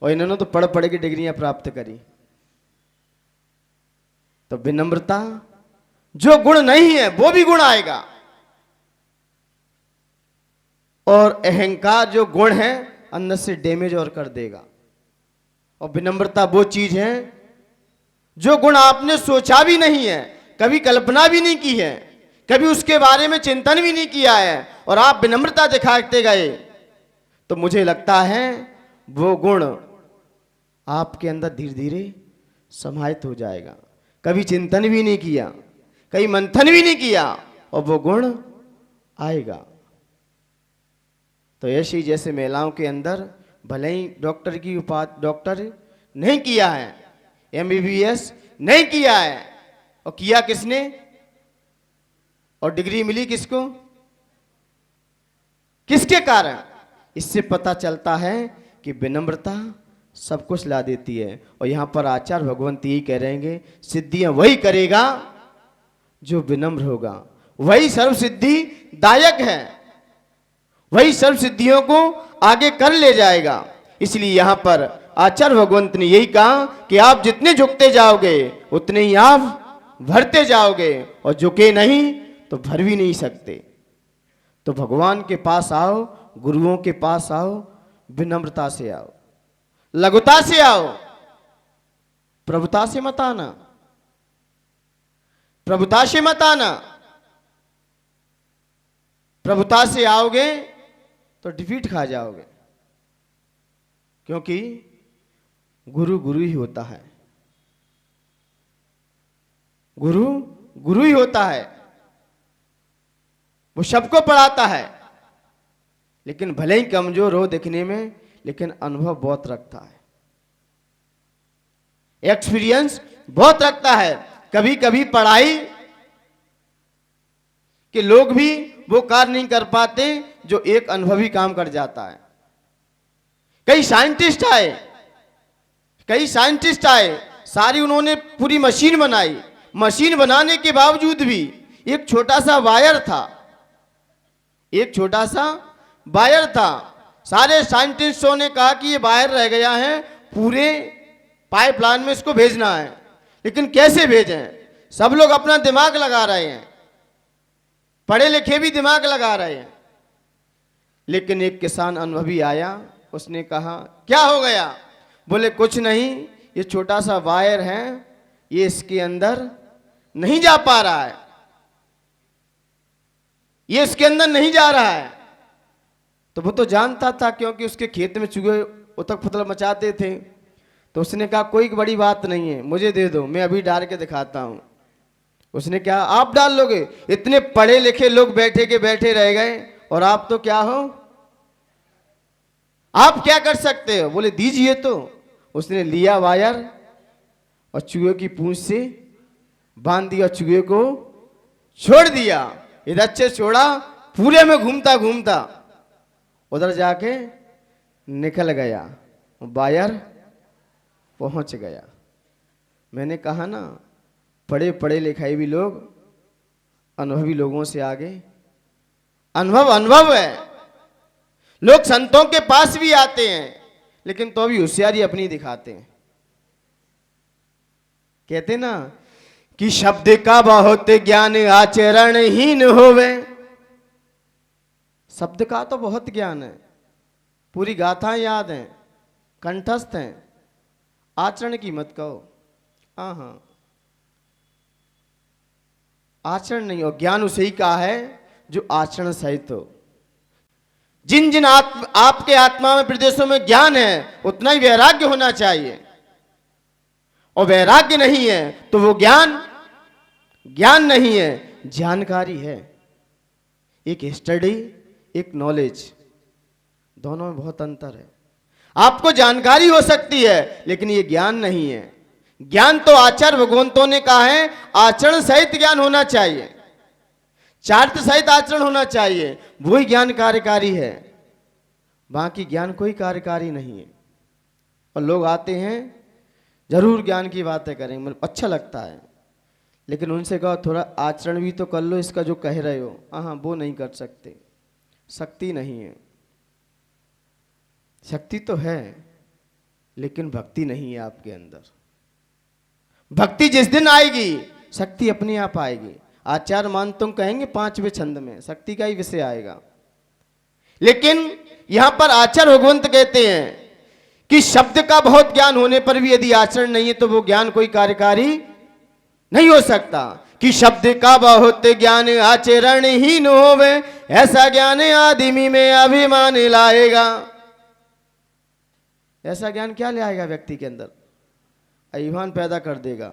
S1: और इन्होंने तो पढ़ पढ़ के डिग्रियां प्राप्त करी। तो विनम्रता जो गुण नहीं है वो भी गुण आएगा, और अहंकार जो गुण है अंदर से डैमेज और कर देगा। और विनम्रता वो चीज है जो गुण आपने सोचा भी नहीं है, कभी कल्पना भी नहीं की है, कभी उसके बारे में चिंतन भी नहीं किया है, और आप विनम्रता दिखाते गए, तो मुझे लगता है वो गुण आपके अंदर धीरे धीरे समाहित हो जाएगा। कभी चिंतन भी नहीं किया, कभी मंथन भी नहीं किया, और वो गुण आएगा। तो ऐसी जैसे महिलाओं के अंदर भले ही डॉक्टर की उपाधि, डॉक्टर नहीं किया है, एमबीबीएस नहीं किया है, और किया किसने, और डिग्री मिली किसको, किसके कारण? इससे पता चलता है कि विनम्रता सब कुछ ला देती है। और यहां पर आचार्य भगवंत यही कह रहेंगे, सिद्धियां वही करेगा जो विनम्र होगा, वही सर्व सिद्धि दायक है, वही सर्व सिद्धियों को आगे कर ले जाएगा। इसलिए यहां पर आचार्य भगवंत ने यही कहा कि आप जितने झुकते जाओगे उतने ही आप भरते जाओगे, और झुके नहीं तो भर भी नहीं सकते। तो भगवान के पास आओ, गुरुओं के पास आओ, विनम्रता से आओ, लघुता से आओ, प्रभुता से मत आना, प्रभुता से मत आना। प्रभुता से आओगे तो डिफीट खा जाओगे, क्योंकि गुरु गुरु ही होता है, गुरु गुरु ही होता है। वो सबको पढ़ाता है, लेकिन भले ही कमजोर हो दिखने में, लेकिन अनुभव बहुत रखता है, एक्सपीरियंस बहुत रखता है। कभी कभी पढ़ाई के लोग भी वो कार्य नहीं कर पाते जो एक अनुभवी काम कर जाता है। कई साइंटिस्ट आए, सारी उन्होंने पूरी मशीन बनाई, मशीन बनाने के बावजूद भी एक छोटा सा वायर था, सारे साइंटिस्टों ने कहा कि ये वायर रह गया है, पूरे पाइपलाइन में इसको भेजना है, लेकिन कैसे भेजें? सब लोग अपना दिमाग लगा रहे हैं, पढ़े लिखे भी दिमाग लगा रहे हैं, लेकिन एक किसान अनुभवी आया, उसने कहा क्या हो गया? बोले कुछ नहीं, ये छोटा सा वायर है, ये इसके अंदर नहीं जा पा रहा है, ये इसके अंदर नहीं जा रहा है। तो वो तो जानता था, क्योंकि उसके खेत में चूहे उथल पुथल मचाते थे। तो उसने कहा कोई बड़ी बात नहीं है, मुझे दे दो, मैं अभी डाल के दिखाता हूं। उसने कहा आप डाल लोगे? इतने पढ़े लिखे लोग बैठे के बैठे रह गए, और आप तो क्या हो, आप क्या कर सकते हो? बोले दीजिए। तो उसने लिया वायर और चूहे की पूंछ से बांध दिया, चूहे को छोड़ दिया, इधर से छोड़ा, पूरे में घूमता घूमता उधर जाके निकल गया, वायर पहुंच गया। मैंने कहा ना, पढ़े पढ़े लिखाए भी लोग अनुभवी लोगों से आगे, अनुभव है। लोग संतों के पास भी आते हैं, लेकिन तो भी होशियारी अपनी दिखाते हैं। कहते ना कि शब्द का बहुत ज्ञान आचरणहीन होवे। शब्द का तो बहुत ज्ञान है, पूरी गाथाएं याद हैं, कंठस्थ हैं, आचरण की मत कहो। हाँ, आचरण नहीं हो। ज्ञान उसे ही कहा है जो आचरण सहित हो। जिन जिन आपके आत्मा में प्रदेशों में ज्ञान है, उतना ही वैराग्य होना चाहिए, और वैराग्य नहीं है तो वो ज्ञान नहीं है, जानकारी है। एक स्टडी, एक नॉलेज, दोनों में बहुत अंतर है। आपको जानकारी हो सकती है, लेकिन ये ज्ञान नहीं है। ज्ञान तो आचार्य भगवंतों ने कहा है आचरण सहित ज्ञान होना चाहिए, चारित्र सहित आचरण होना चाहिए, वही ज्ञान कार्यकारी है। बाकी ज्ञान कोई कार्यकारी नहीं है। और लोग आते हैं जरूर ज्ञान की बातें करेंगे, मतलब अच्छा लगता है, लेकिन उनसे कहो थोड़ा आचरण भी तो कर लो इसका जो कह रहे हो। हाँ, वो नहीं कर सकते, शक्ति नहीं है। शक्ति तो है लेकिन भक्ति नहीं है आपके अंदर। भक्ति जिस दिन आएगी शक्ति अपने आप आएगी। आचार्य मान तुम कहेंगे 5वें छंद में शक्ति का ही विषय आएगा, लेकिन यहां पर आचार्य भगवंत कहते हैं कि शब्द का बहुत ज्ञान होने पर भी यदि आचरण नहीं है तो वो ज्ञान कोई कार्यकारी नहीं हो सकता। कि शब्द का बहुत ज्ञान आचरण ही न होवे, ऐसा ज्ञान आदमी में अभिमान लाएगा। ऐसा ज्ञान क्या ले आएगा व्यक्ति के अंदर? अभिमान पैदा कर देगा।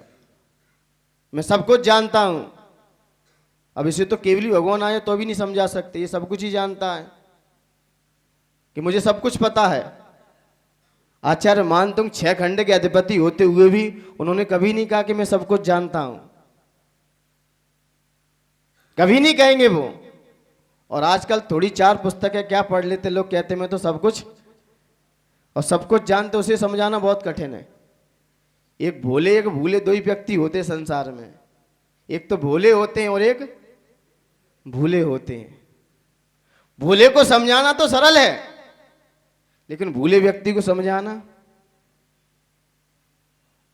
S1: मैं सब कुछ जानता हूं, अब इसे तो केवली भगवान आए तो भी नहीं समझा सकते, ये सब कुछ ही जानता है कि मुझे सब कुछ पता है। आचार्य मान तुम 6 खंड के अधिपति होते हुए भी उन्होंने कभी नहीं कहा कि मैं सब कुछ जानता हूं, कभी नहीं कहेंगे वो। और आजकल थोड़ी 4 पुस्तकें क्या पढ़ लेते लोग, कहते मैं तो सब कुछ और सब कुछ जानते, उसे समझाना बहुत कठिन है। एक भोले एक भूले 2 ही व्यक्ति होते हैं संसार में, एक तो भोले होते हैं और एक भूले होते हैं। भोले को समझाना तो सरल है लेकिन भूले व्यक्ति को समझाना,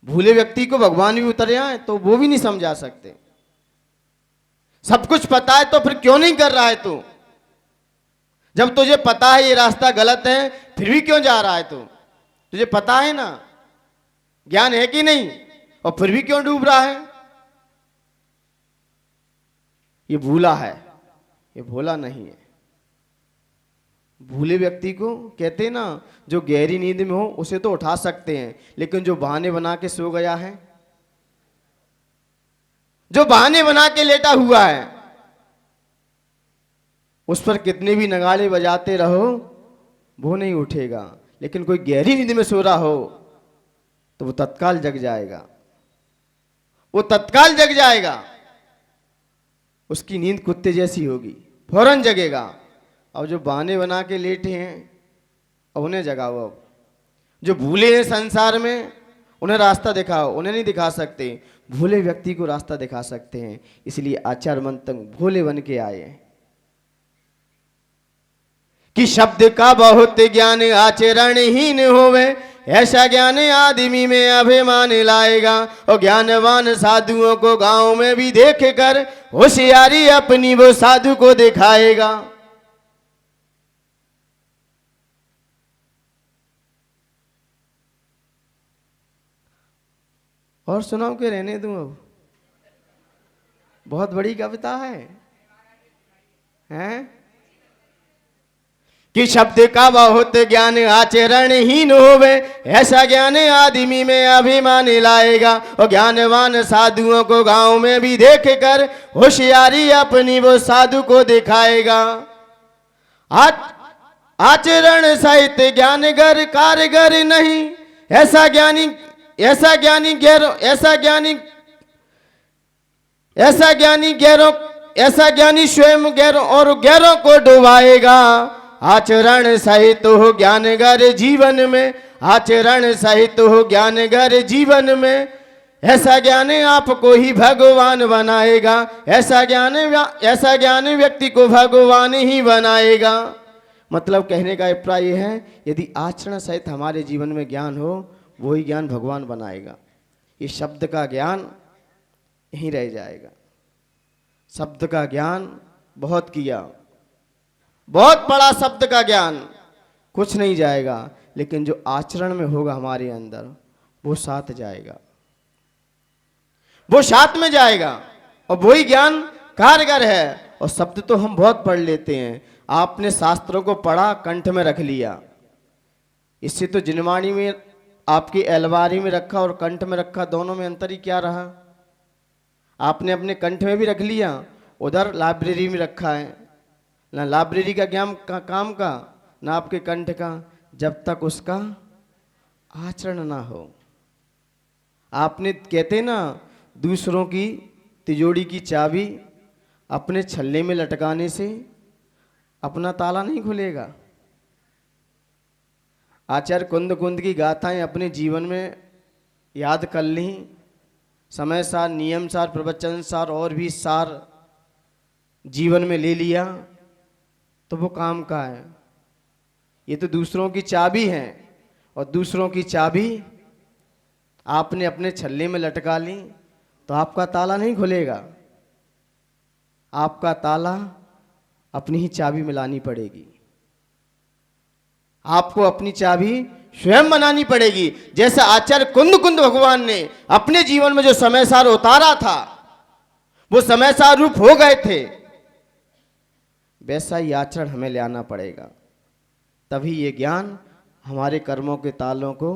S1: भूले व्यक्ति को भगवान भी उतर आए तो वो भी नहीं समझा सकते। सब कुछ पता है तो फिर क्यों नहीं कर रहा है तू? जब तुझे पता है ये रास्ता गलत है फिर भी क्यों जा रहा है तू? तुझे पता है ना, ज्ञान है कि नहीं, और फिर भी क्यों डूब रहा है? ये भूला है, ये भोला नहीं है। भूले व्यक्ति को कहते हैं ना, जो गहरी नींद में हो उसे तो उठा सकते हैं, लेकिन जो बहाने बना के सो गया है, जो बहाने बना के लेटा हुआ है, उस पर कितने भी नगाड़े बजाते रहो वो नहीं उठेगा। लेकिन कोई गहरी नींद में सो रहा हो तो वो तत्काल जग जाएगा, वो तत्काल जग जाएगा। उसकी नींद कुत्ते जैसी होगी, फौरन जगेगा। और जो बहाने बना के लेटे हैं अब उन्हें जगाओ। अब जो भूले हैं संसार में उन्हें रास्ता दिखाओ, उन्हें नहीं दिखा सकते, भूले व्यक्ति को रास्ता दिखा सकते हैं। इसलिए आचार्य मंत्र भोले बन के आए हैं कि शब्द का बहुत ज्ञान आचरणहीन होवे, ऐसा ज्ञान आदमी में अभिमान लाएगा। और ज्ञानवान साधुओं को गांव में भी देख कर होशियारी अपनी वो साधु को दिखाएगा। और सुनाओ के रहने दूं? अब बहुत बड़ी कविता है, हैं? कि शब्द का बहुत ज्ञान आचरणहीन होवे, ऐसा ज्ञान आदमी में अभिमान लाएगा। और ज्ञानवान साधुओं को गांव में भी देख कर होशियारी अपनी वो साधु को दिखाएगा। आचरण सहित ज्ञान गर कारगर नहीं, ऐसा ज्ञानी गैरों, ऐसा ज्ञानी स्वयं गैरों और गैरों को डुबाएगा। आचरण सहित हो ज्ञानगर जीवन में, आचरण सहित हो ज्ञानगर जीवन में, ऐसा ज्ञान आपको ही भगवान बनाएगा। ऐसा ज्ञान व्यक्ति को भगवान ही बनाएगा। मतलब कहने का अभिप्राय यह है, यदि आचरण सहित हमारे जीवन में ज्ञान हो वही ज्ञान भगवान बनाएगा। ये शब्द का ज्ञान यहीं रह जाएगा। शब्द का ज्ञान बहुत किया, बहुत बड़ा शब्द का ज्ञान, कुछ नहीं जाएगा। लेकिन जो आचरण में होगा हमारे अंदर वो साथ जाएगा, वो साथ में जाएगा। और वही ज्ञान कारगर है। और शब्द तो हम बहुत पढ़ लेते हैं, आपने शास्त्रों को पढ़ा कंठ में रख लिया, इससे तो जिनवाणी में आपकी अलमारी में रखा और कंठ में रखा, दोनों में अंतर ही क्या रहा? आपने अपने कंठ में भी रख लिया, उधर लाइब्रेरी में रखा है, ना लाइब्रेरी का ज्ञान का काम का, ना आपके कंठ का, जब तक उसका आचरण ना हो। आपने कहते ना, दूसरों की तिजोरी की चाबी अपने छल्ले में लटकाने से अपना ताला नहीं खुलेगा। आचार्य कुंद कुंद की गाथाएं अपने जीवन में याद कर ली समय सार, नियम सार, प्रवचन सार और भी सार जीवन में ले लिया तो वो काम का है। ये तो दूसरों की चाबी है और दूसरों की चाबी आपने अपने छल्ले में लटका ली तो आपका ताला नहीं खुलेगा। आपका ताला अपनी ही चाबी मिलानी पड़ेगी। आपको अपनी चाबी स्वयं बनानी पड़ेगी। जैसे आचार्य कुंद भगवान ने अपने जीवन में जो समय सार उतारा था वो समय सार रूप हो गए थे, वैसा ही आचरण हमें ले आना पड़ेगा। तभी ये ज्ञान हमारे कर्मों के तालों को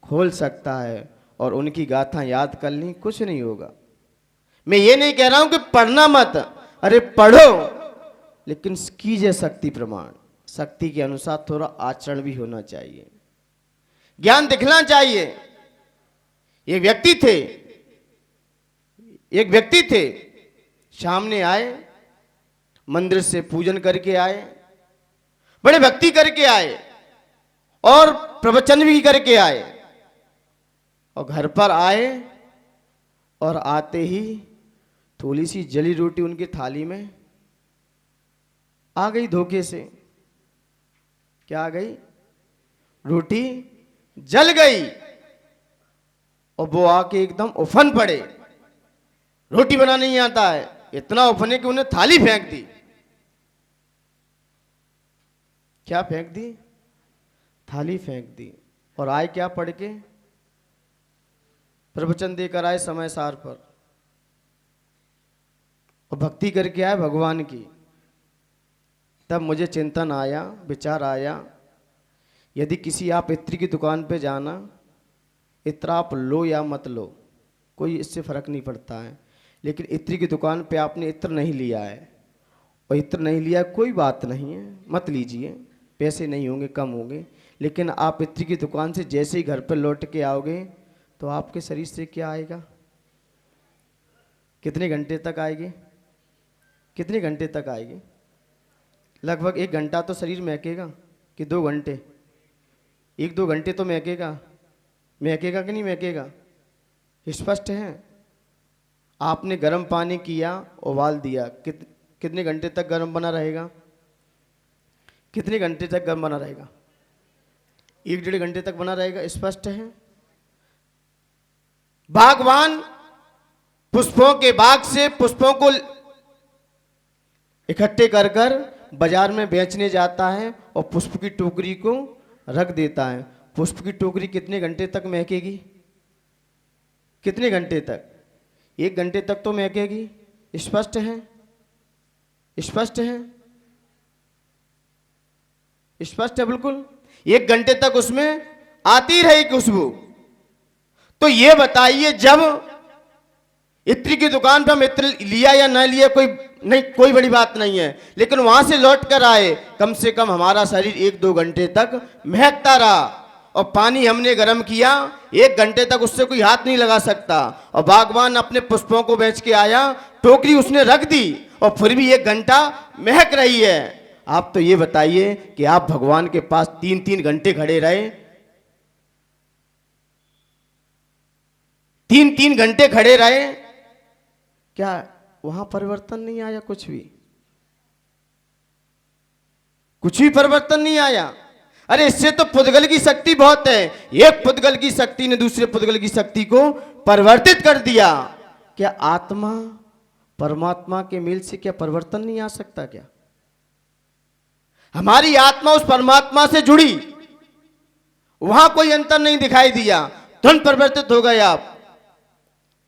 S1: खोल सकता है और उनकी गाथा याद कर ली कुछ नहीं होगा। मैं ये नहीं कह रहा हूं कि पढ़ना मत, अरे पढ़ो, लेकिन कीजिए शक्ति प्रमाण। शक्ति के अनुसार थोड़ा आचरण भी होना चाहिए, ज्ञान दिखना चाहिए। एक व्यक्ति थे सामने आए, मंदिर से पूजन करके आए, बड़े भक्ति करके आए और प्रवचन भी करके आए, और घर पर आए और आते ही थोड़ी सी जली रोटी उनकी थाली में आ गई धोखे से। क्या आ गई? रोटी जल गई और वो आके एकदम उफन पड़े। रोटी बनाना नहीं आता है, इतना उफने कि उन्हें थाली फेंक दी। क्या फेंक दी? थाली फेंक दी। और आए क्या पढ़ के? प्रवचन देकर आए समय सार पर और भक्ति करके आए भगवान की। तब मुझे चिंतन आया, विचार आया, यदि किसी आप इत्र की दुकान पे जाना, इत्र आप लो या मत लो, कोई इससे फर्क नहीं पड़ता है, लेकिन इत्र की दुकान पे आपने इत्र नहीं लिया है और इत्र नहीं लिया, कोई बात नहीं है, मत लीजिए, पैसे नहीं होंगे, कम होंगे। लेकिन आप इत्र की दुकान से जैसे ही घर पर लौट के आओगे तो आपके शरीर से क्या आएगा? कितने घंटे तक आएगी? कितने घंटे तक आएगी? लगभग 1 घंटा तो शरीर महकेगा कि 2 घंटे? 1-2 घंटे तो महकेगा। महकेगा कि नहीं महकेगा? स्पष्ट है। आपने गर्म पानी किया, उबाल दिया, कितने घंटे तक गर्म बना रहेगा? कितने घंटे तक गर्म बना रहेगा? 1-1.5 घंटे तक बना रहेगा। स्पष्ट है। बागवान पुष्पों के बाग से पुष्पों को इकट्ठे कर कर बाजार में बेचने जाता है और पुष्प की टोकरी को रख देता है। पुष्प की टोकरी कितने घंटे तक महकेगी? कितने घंटे तक? 1 घंटे तक तो महकेगी। स्पष्ट है। स्पष्ट है। स्पष्ट है बिल्कुल। 1 घंटे तक उसमें आती रही खुशबू। तो ये बताइए, जब इत्र की दुकान पर हम इत्र लिया या न लिया कोई बड़ी बात नहीं है, लेकिन वहां से लौट कर आए, कम से कम हमारा शरीर 1-2 घंटे तक महकता रहा। और पानी हमने गर्म किया, 1 घंटे तक उससे कोई हाथ नहीं लगा सकता। और बागवान अपने पुष्पों को बेच के आया, टोकरी उसने रख दी और फिर भी 1 घंटा महक रही है। आप तो ये बताइए कि आप भगवान के पास 3-3 घंटे खड़े रहे, 3-3 घंटे खड़े रहे, क्या वहां परिवर्तन नहीं आया? कुछ भी परिवर्तन नहीं आया। अरे इससे तो पुद्गल की शक्ति बहुत है। एक पुद्गल की शक्ति ने दूसरे पुद्गल की शक्ति को परिवर्तित कर दिया। क्या आत्मा परमात्मा के मेल से क्या परिवर्तन नहीं आ सकता? क्या हमारी आत्मा उस परमात्मा से जुड़ी, वहां कोई अंतर नहीं दिखाई दिया, तुरंत परिवर्तित हो गए आप।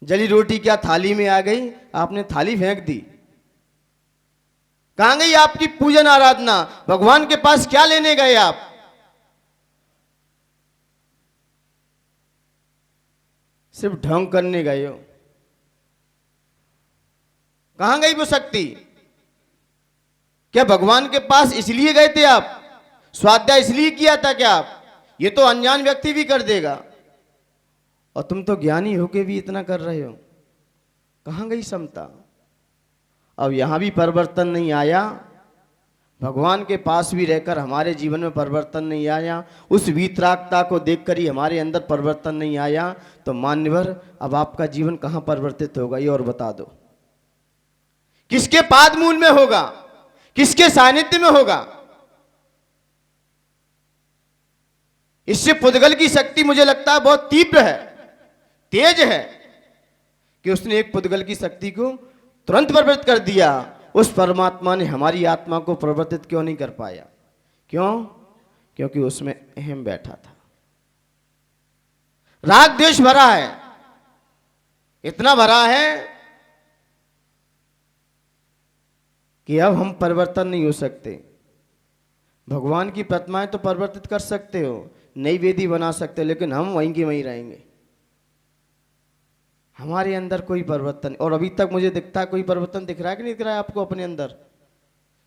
S1: जली रोटी क्या थाली में आ गई? आपने थाली फेंक दी। कहां गई आपकी पूजन आराधना? भगवान के पास क्या लेने गए आप? सिर्फ ढोंग करने गए हो। कहां गई वो शक्ति? क्या भगवान के पास इसलिए गए थे आप? स्वाध्याय इसलिए किया था क्या आप? ये तो अनजान व्यक्ति भी कर देगा, और तुम तो ज्ञानी होके भी इतना कर रहे हो। कहां गई समता? अब यहां भी परिवर्तन नहीं आया। भगवान के पास भी रहकर हमारे जीवन में परिवर्तन नहीं आया, उस वीतरागता को देखकर ही हमारे अंदर परिवर्तन नहीं आया, तो मान्यवर अब आपका जीवन कहाँ परिवर्तित होगा ये और बता दो। किसके पाद मूल में होगा, किसके सानिध्य में होगा? इससे पुद्गल की शक्ति मुझे लगता है बहुत तीव्र है, तेज है, कि उसने एक पुद्गल की शक्ति को तुरंत परिवर्तित कर दिया। उस परमात्मा ने हमारी आत्मा को परिवर्तित क्यों नहीं कर पाया? क्यों? क्योंकि उसमें अहम बैठा था, राग द्वेष भरा है, इतना भरा है कि अब हम परिवर्तन नहीं हो सकते। भगवान की प्रतिमाएं तो परिवर्तित कर सकते हो, नई वेदी बना सकते हो, लेकिन हम वहीं के वहीं रहेंगे, हमारे अंदर कोई परिवर्तन। और अभी तक मुझे दिखता है कोई परिवर्तन दिख रहा है कि नहीं दिख रहा है आपको अपने अंदर,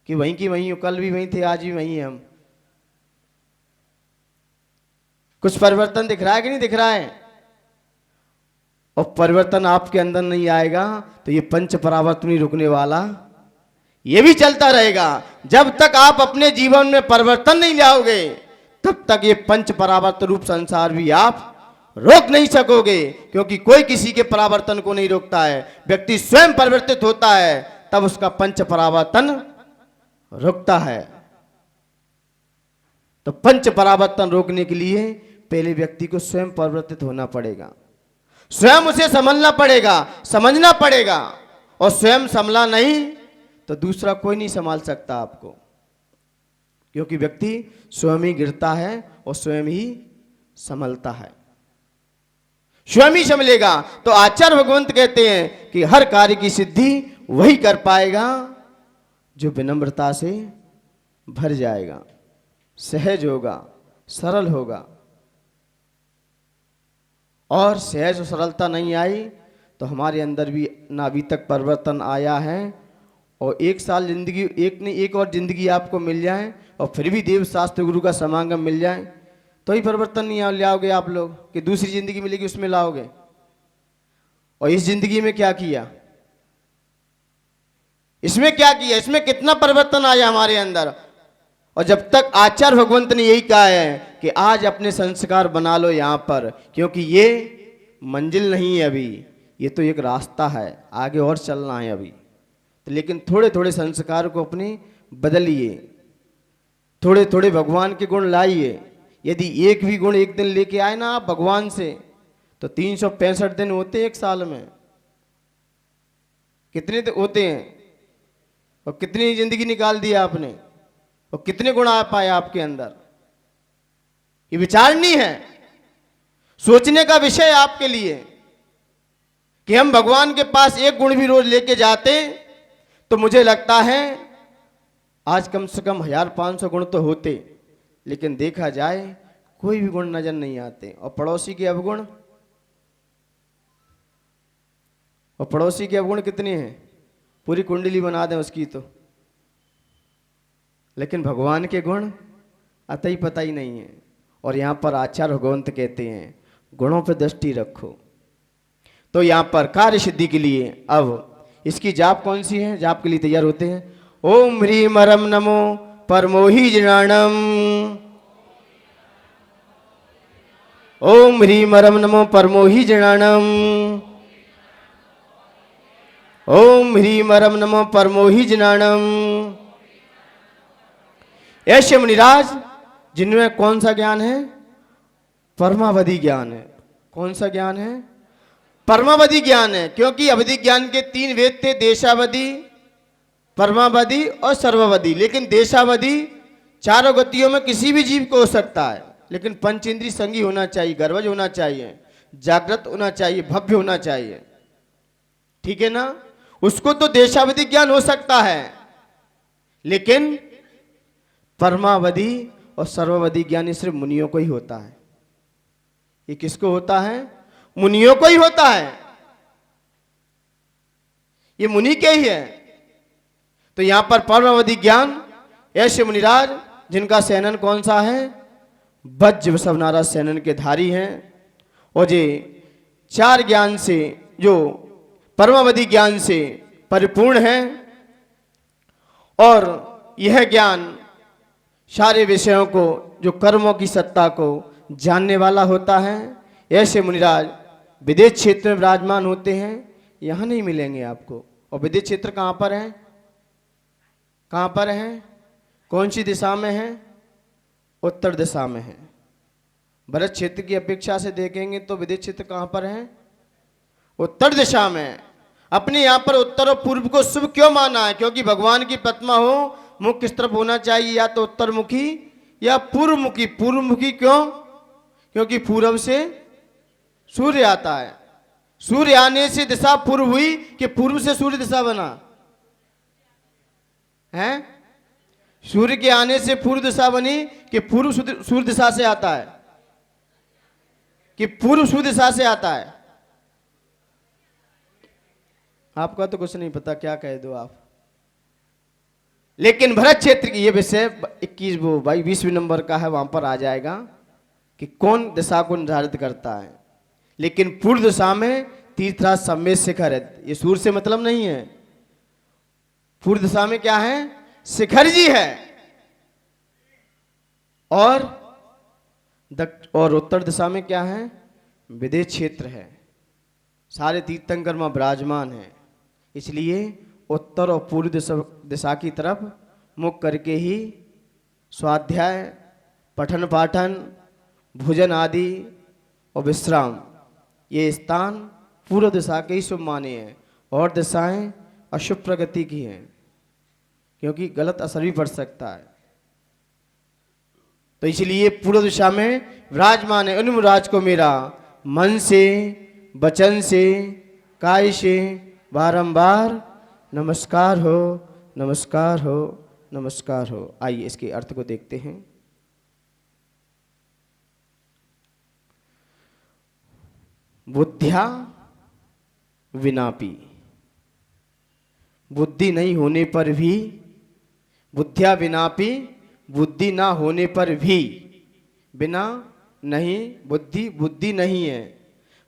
S1: कि वहीं की वहीं हो, कल भी वहीं थे, आज भी वहीं हैं हम? कुछ परिवर्तन दिख रहा है कि नहीं दिख रहा है? और परिवर्तन आपके अंदर नहीं आएगा तो ये पंच परावर्तन नहीं रुकने वाला, ये भी चलता रहेगा। जब तक आप अपने जीवन में परिवर्तन नहीं लाओगे तब तक ये पंच परावर्तन रूप संसार भी आप रोक नहीं सकोगे, क्योंकि कोई किसी के परावर्तन को नहीं रोकता है। व्यक्ति स्वयं परिवर्तित होता है तब उसका पंच परावर्तन रुकता है। तो पंच परावर्तन रोकने के लिए पहले व्यक्ति को स्वयं परिवर्तित होना पड़ेगा, स्वयं उसे समझना पड़ेगा, समझना पड़ेगा। और स्वयं संभला नहीं तो दूसरा कोई नहीं संभाल सकता आपको, क्योंकि व्यक्ति स्वयं ही गिरता है और स्वयं ही संभलता है, स्वयं ही संभलेगा। तो आचार्य भगवंत कहते हैं कि हर कार्य की सिद्धि वही कर पाएगा जो विनम्रता से भर जाएगा, सहज होगा, सरल होगा। और सहज और सरलता नहीं आई तो हमारे अंदर भी ना अभी तक परिवर्तन आया है। और एक साल जिंदगी, एक नहीं एक और जिंदगी आपको मिल जाए और फिर भी देव शास्त्र गुरु का समागम मिल जाए तो ही परिवर्तन नहीं लाओगे आप लोग, कि दूसरी जिंदगी मिलेगी उसमें लाओगे। और इस जिंदगी में क्या किया, इसमें क्या किया, इसमें कितना परिवर्तन आया हमारे अंदर। और जब तक आचार्य भगवंत ने यही कहा है कि आज अपने संस्कार बना लो यहाँ पर, क्योंकि ये मंजिल नहीं है अभी, ये तो एक रास्ता है, आगे और चलना है अभी। तो लेकिन थोड़े थोड़े संस्कार को अपने बदलिए, थोड़े थोड़े भगवान के गुण लाइए। यदि एक भी गुण एक दिन लेके आए ना आप भगवान से, तो 365 दिन होते हैं एक साल में। कितने होते हैं और कितनी जिंदगी निकाल दी आपने और कितने गुण आ पाए आपके अंदर? ये विचारनी है, सोचने का विषय आपके लिए कि हम भगवान के पास एक गुण भी रोज लेके जाते तो मुझे लगता है आज कम से कम 1500 गुण तो होते, लेकिन देखा जाए कोई भी गुण नजर नहीं आते। और पड़ोसी के अवगुण, और पड़ोसी के अवगुण कितने हैं, पूरी कुंडली बना दें उसकी तो। लेकिन भगवान के गुण अतः ही पता ही नहीं है। और यहाँ पर आचार्य भगवंत कहते हैं गुणों पर दृष्टि रखो। तो यहाँ पर कार्य सिद्धि के लिए अब इसकी जाप कौन सी है, जाप के लिए तैयार होते हैं। ओम ह्रीम परम नमो परमोहि जनाणम, ओम ह्रीम परम नमो परमोहि जनाणम, ओम ह्रीम परम नमो परमोहि जनाणम। ऐसे मुनिराज जिनमें कौन सा ज्ञान है, परमावधि ज्ञान है। कौन सा ज्ञान है, परमावधि ज्ञान है। क्योंकि अवधि ज्ञान के 3 वेद थे, देशावधि, परमावधि और सर्वावधि। लेकिन देशावधि चारों गतियों में किसी भी जीव को हो सकता है, लेकिन पंचेंद्रिय संगी होना चाहिए, गर्भज होना चाहिए, जागृत होना चाहिए, भव्य होना चाहिए, ठीक है ना। उसको तो देशावधि ज्ञान हो सकता है, लेकिन परमावधि और सर्वावधि ज्ञान सिर्फ मुनियों को ही होता है। ये किसको होता है, मुनियों को ही होता है, ये मुनि के ही है। तो यहां पर परमावधि ज्ञान ऐसे मुनिराज जिनका सेनन कौन सा है, वज्र वसवनारा सेनन के धारी हैं। और ये 4 ज्ञान से, जो परमावधि ज्ञान से परिपूर्ण हैं और यह ज्ञान सारे विषयों को, जो कर्मों की सत्ता को जानने वाला होता है, ऐसे मुनिराज विदेश क्षेत्र में विराजमान होते हैं, यहाँ नहीं मिलेंगे आपको। और विदेश क्षेत्र कहाँ पर है? कहाँ पर है? कौन सी दिशा में है? उत्तर दिशा में है। भरत क्षेत्र की अपेक्षा से देखेंगे तो विदेश क्षेत्र कहाँ पर है? उत्तर दिशा में। अपने यहाँ पर उत्तर और पूर्व को शुभ क्यों माना है? क्योंकि भगवान की प्रतिमा हो, मुख किस तरफ होना चाहिए? या तो उत्तरमुखी या पूर्वमुखी। पूर्वमुखी क्यों? क्योंकि पूर्व से सूर्य आता है। सूर्य आने से दिशा पूर्व हुई कि पूर्व से सूर्य दिशा बना है? सूर्य के आने से पूर्व दिशा बनी कि पूर्व सूर्य दिशा से आता है? कि पूर्व सूर्य दिशा से आता है? आपका तो कुछ नहीं पता, क्या कह दो आप। लेकिन भरत क्षेत्र की ये विषय 20वें नंबर का है, वहां पर आ जाएगा कि कौन दिशा को निर्धारित करता है। लेकिन पूर्व दिशा में तीर्थराज सम्मेद शिखर है। ये सूर्य से मतलब नहीं है। पूर्व दिशा में क्या है? शिखर जी है। और उत्तर दिशा में क्या है? विदेश क्षेत्र है। सारे तीर्थंकर वहां विराजमान है। इसलिए उत्तर और पूर्व दिशा की तरफ मुख करके ही स्वाध्याय, पठन पाठन, भोजन आदि और विश्राम, ये स्थान पूर्व दिशा के ही शुभ माने हैं। और दिशाएं अशुभ प्रगति की हैं, क्योंकि गलत असर भी पड़ सकता है। तो इसलिए पूर्व दिशा में विराजमान है। उन मुराज को मेरा मन से, वचन से, काय से बारंबार नमस्कार हो, नमस्कार हो, नमस्कार हो। आइए इसके अर्थ को देखते हैं। बुद्ध्या विनापि, बुद्धि नहीं होने पर भी, बुद्ध्या विनापि, बुद्धि ना होने पर भी, बिना नहीं, बुद्धि नहीं है,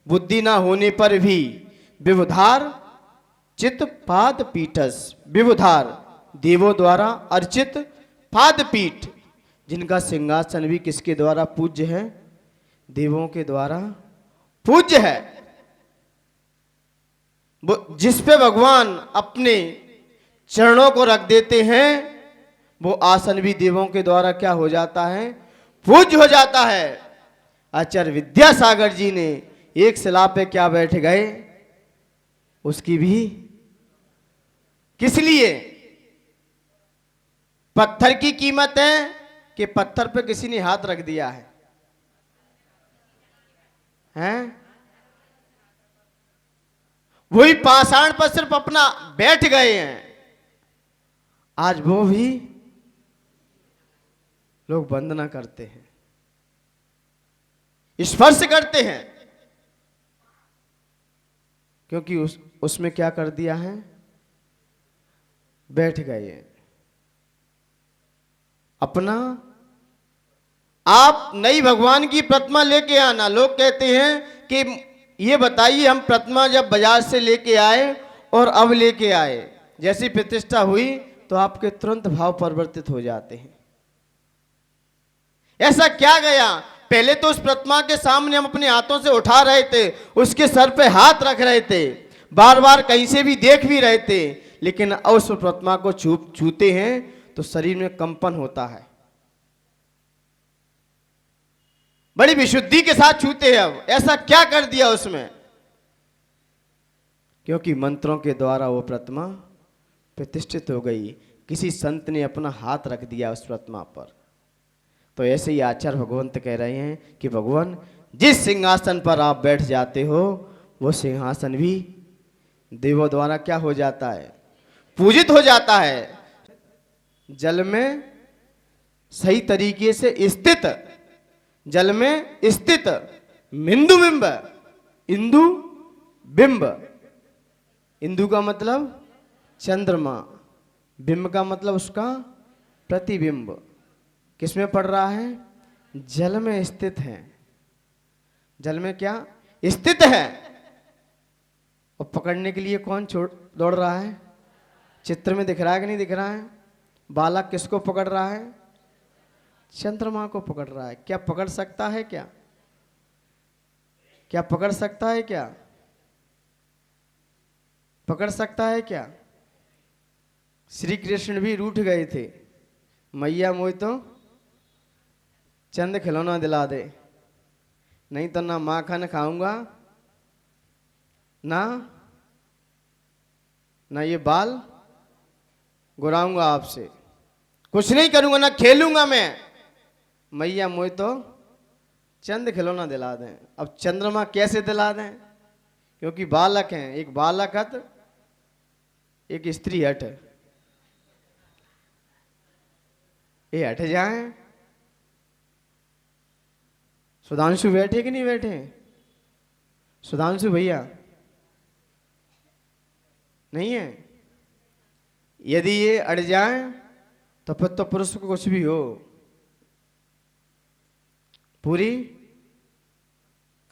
S1: बुद्धि ना होने पर भी, विबुधार चित पाद पीठस, विबुधार देवों द्वारा अर्चित पाद पीठ, जिनका सिंहासन भी किसके द्वारा पूज्य है? देवों के द्वारा पूज्य है। जिस पे भगवान अपने चरणों को रख देते हैं, वो आसन भी देवों के द्वारा क्या हो जाता है? पूज्य हो जाता है। आचार्य विद्यासागर जी ने एक शिला पे क्या बैठ गए? उसकी भी किस लिए? पत्थर की कीमत है कि पत्थर पे किसी ने हाथ रख दिया है? हैं? वही पाषाण पर सिर्फ अपना बैठ गए हैं। आज वो भी लोग वंदना करते हैं, स्पर्श करते हैं, क्योंकि उसमें क्या कर दिया है? बैठ गए हैं। अपना आप नई भगवान की प्रतिमा लेके आना। लोग कहते हैं कि ये बताइए, हम प्रतिमा जब बाजार से लेके आए और अब लेके आए, जैसी प्रतिष्ठा हुई तो आपके तुरंत भाव परिवर्तित हो जाते हैं। ऐसा क्या गया? पहले तो उस प्रतिमा के सामने हम अपने हाथों से उठा रहे थे, उसके सर पे हाथ रख रहे थे, बार बार कहीं से भी देख भी रहे थे, लेकिन उस प्रतिमा को छूते हैं तो शरीर में कंपन होता है। बड़ी विशुद्धि के साथ छूते हैं। अब ऐसा क्या कर दिया उसमें? क्योंकि मंत्रों के द्वारा वो प्रतिमा प्रतिष्ठित हो गई। किसी संत ने अपना हाथ रख दिया उस प्रतिमा पर। तो ऐसे ही आचार्य भगवंत कह रहे हैं कि भगवान, जिस सिंहासन पर आप बैठ जाते हो, वो सिंहासन भी देवों द्वारा क्या हो जाता है? पूजित हो जाता है। जल में सही तरीके से स्थित, जल में स्थित बिंदु बिंब, इंदु बिंब, इंदु का मतलब चंद्रमा, बिंब का मतलब उसका प्रतिबिंब, किसमें पड़ रहा है? जल में स्थित है। जल में क्या स्थित है? और पकड़ने के लिए कौन दौड़ रहा है? चित्र में दिख रहा है कि नहीं दिख रहा है? बालक किसको पकड़ रहा है? चंद्रमा को पकड़ रहा है। क्या पकड़ सकता है? क्या क्या पकड़ सकता है? क्या पकड़ सकता है? क्या श्री कृष्ण भी रूठ गए थे, मैया मोई तो चंद खिलौना दिला दे, नहीं तो ना माखन खाऊंगा, ना ना ये बाल गुराऊंगा आपसे, कुछ नहीं करूंगा, ना खेलूंगा मैं। मैया मोई तो चंद खिलौना दिला दें। अब चंद्रमा कैसे दिला दें? क्योंकि बालक हैं, एक बालक हट, एक स्त्री हट, ये हट जाए। सुधांशु बैठे कि नहीं बैठे? सुधांशु भैया नहीं है? यदि ये अड़ जाए तो फिर तो पुरुष को कुछ भी हो, पूरी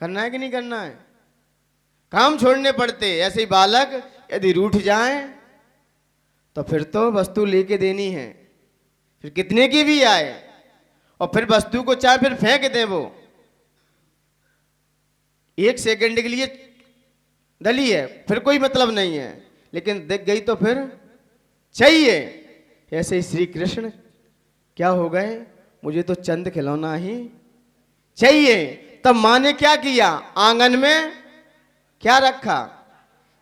S1: करना है कि नहीं करना है? काम छोड़ने पड़ते। ऐसे ही बालक यदि रूठ जाए तो फिर तो वस्तु लेके देनी है, फिर कितने की भी आए, और फिर वस्तु को चाहे फिर फेंक दे, वो एक सेकंड के लिए डली है, फिर कोई मतलब नहीं है, लेकिन दिख गई तो फिर चाहिए। ऐसे ही श्री कृष्ण क्या हो गए? मुझे तो चंद खिलौना ही चाहिए। तब माँ ने क्या किया? आंगन में क्या रखा?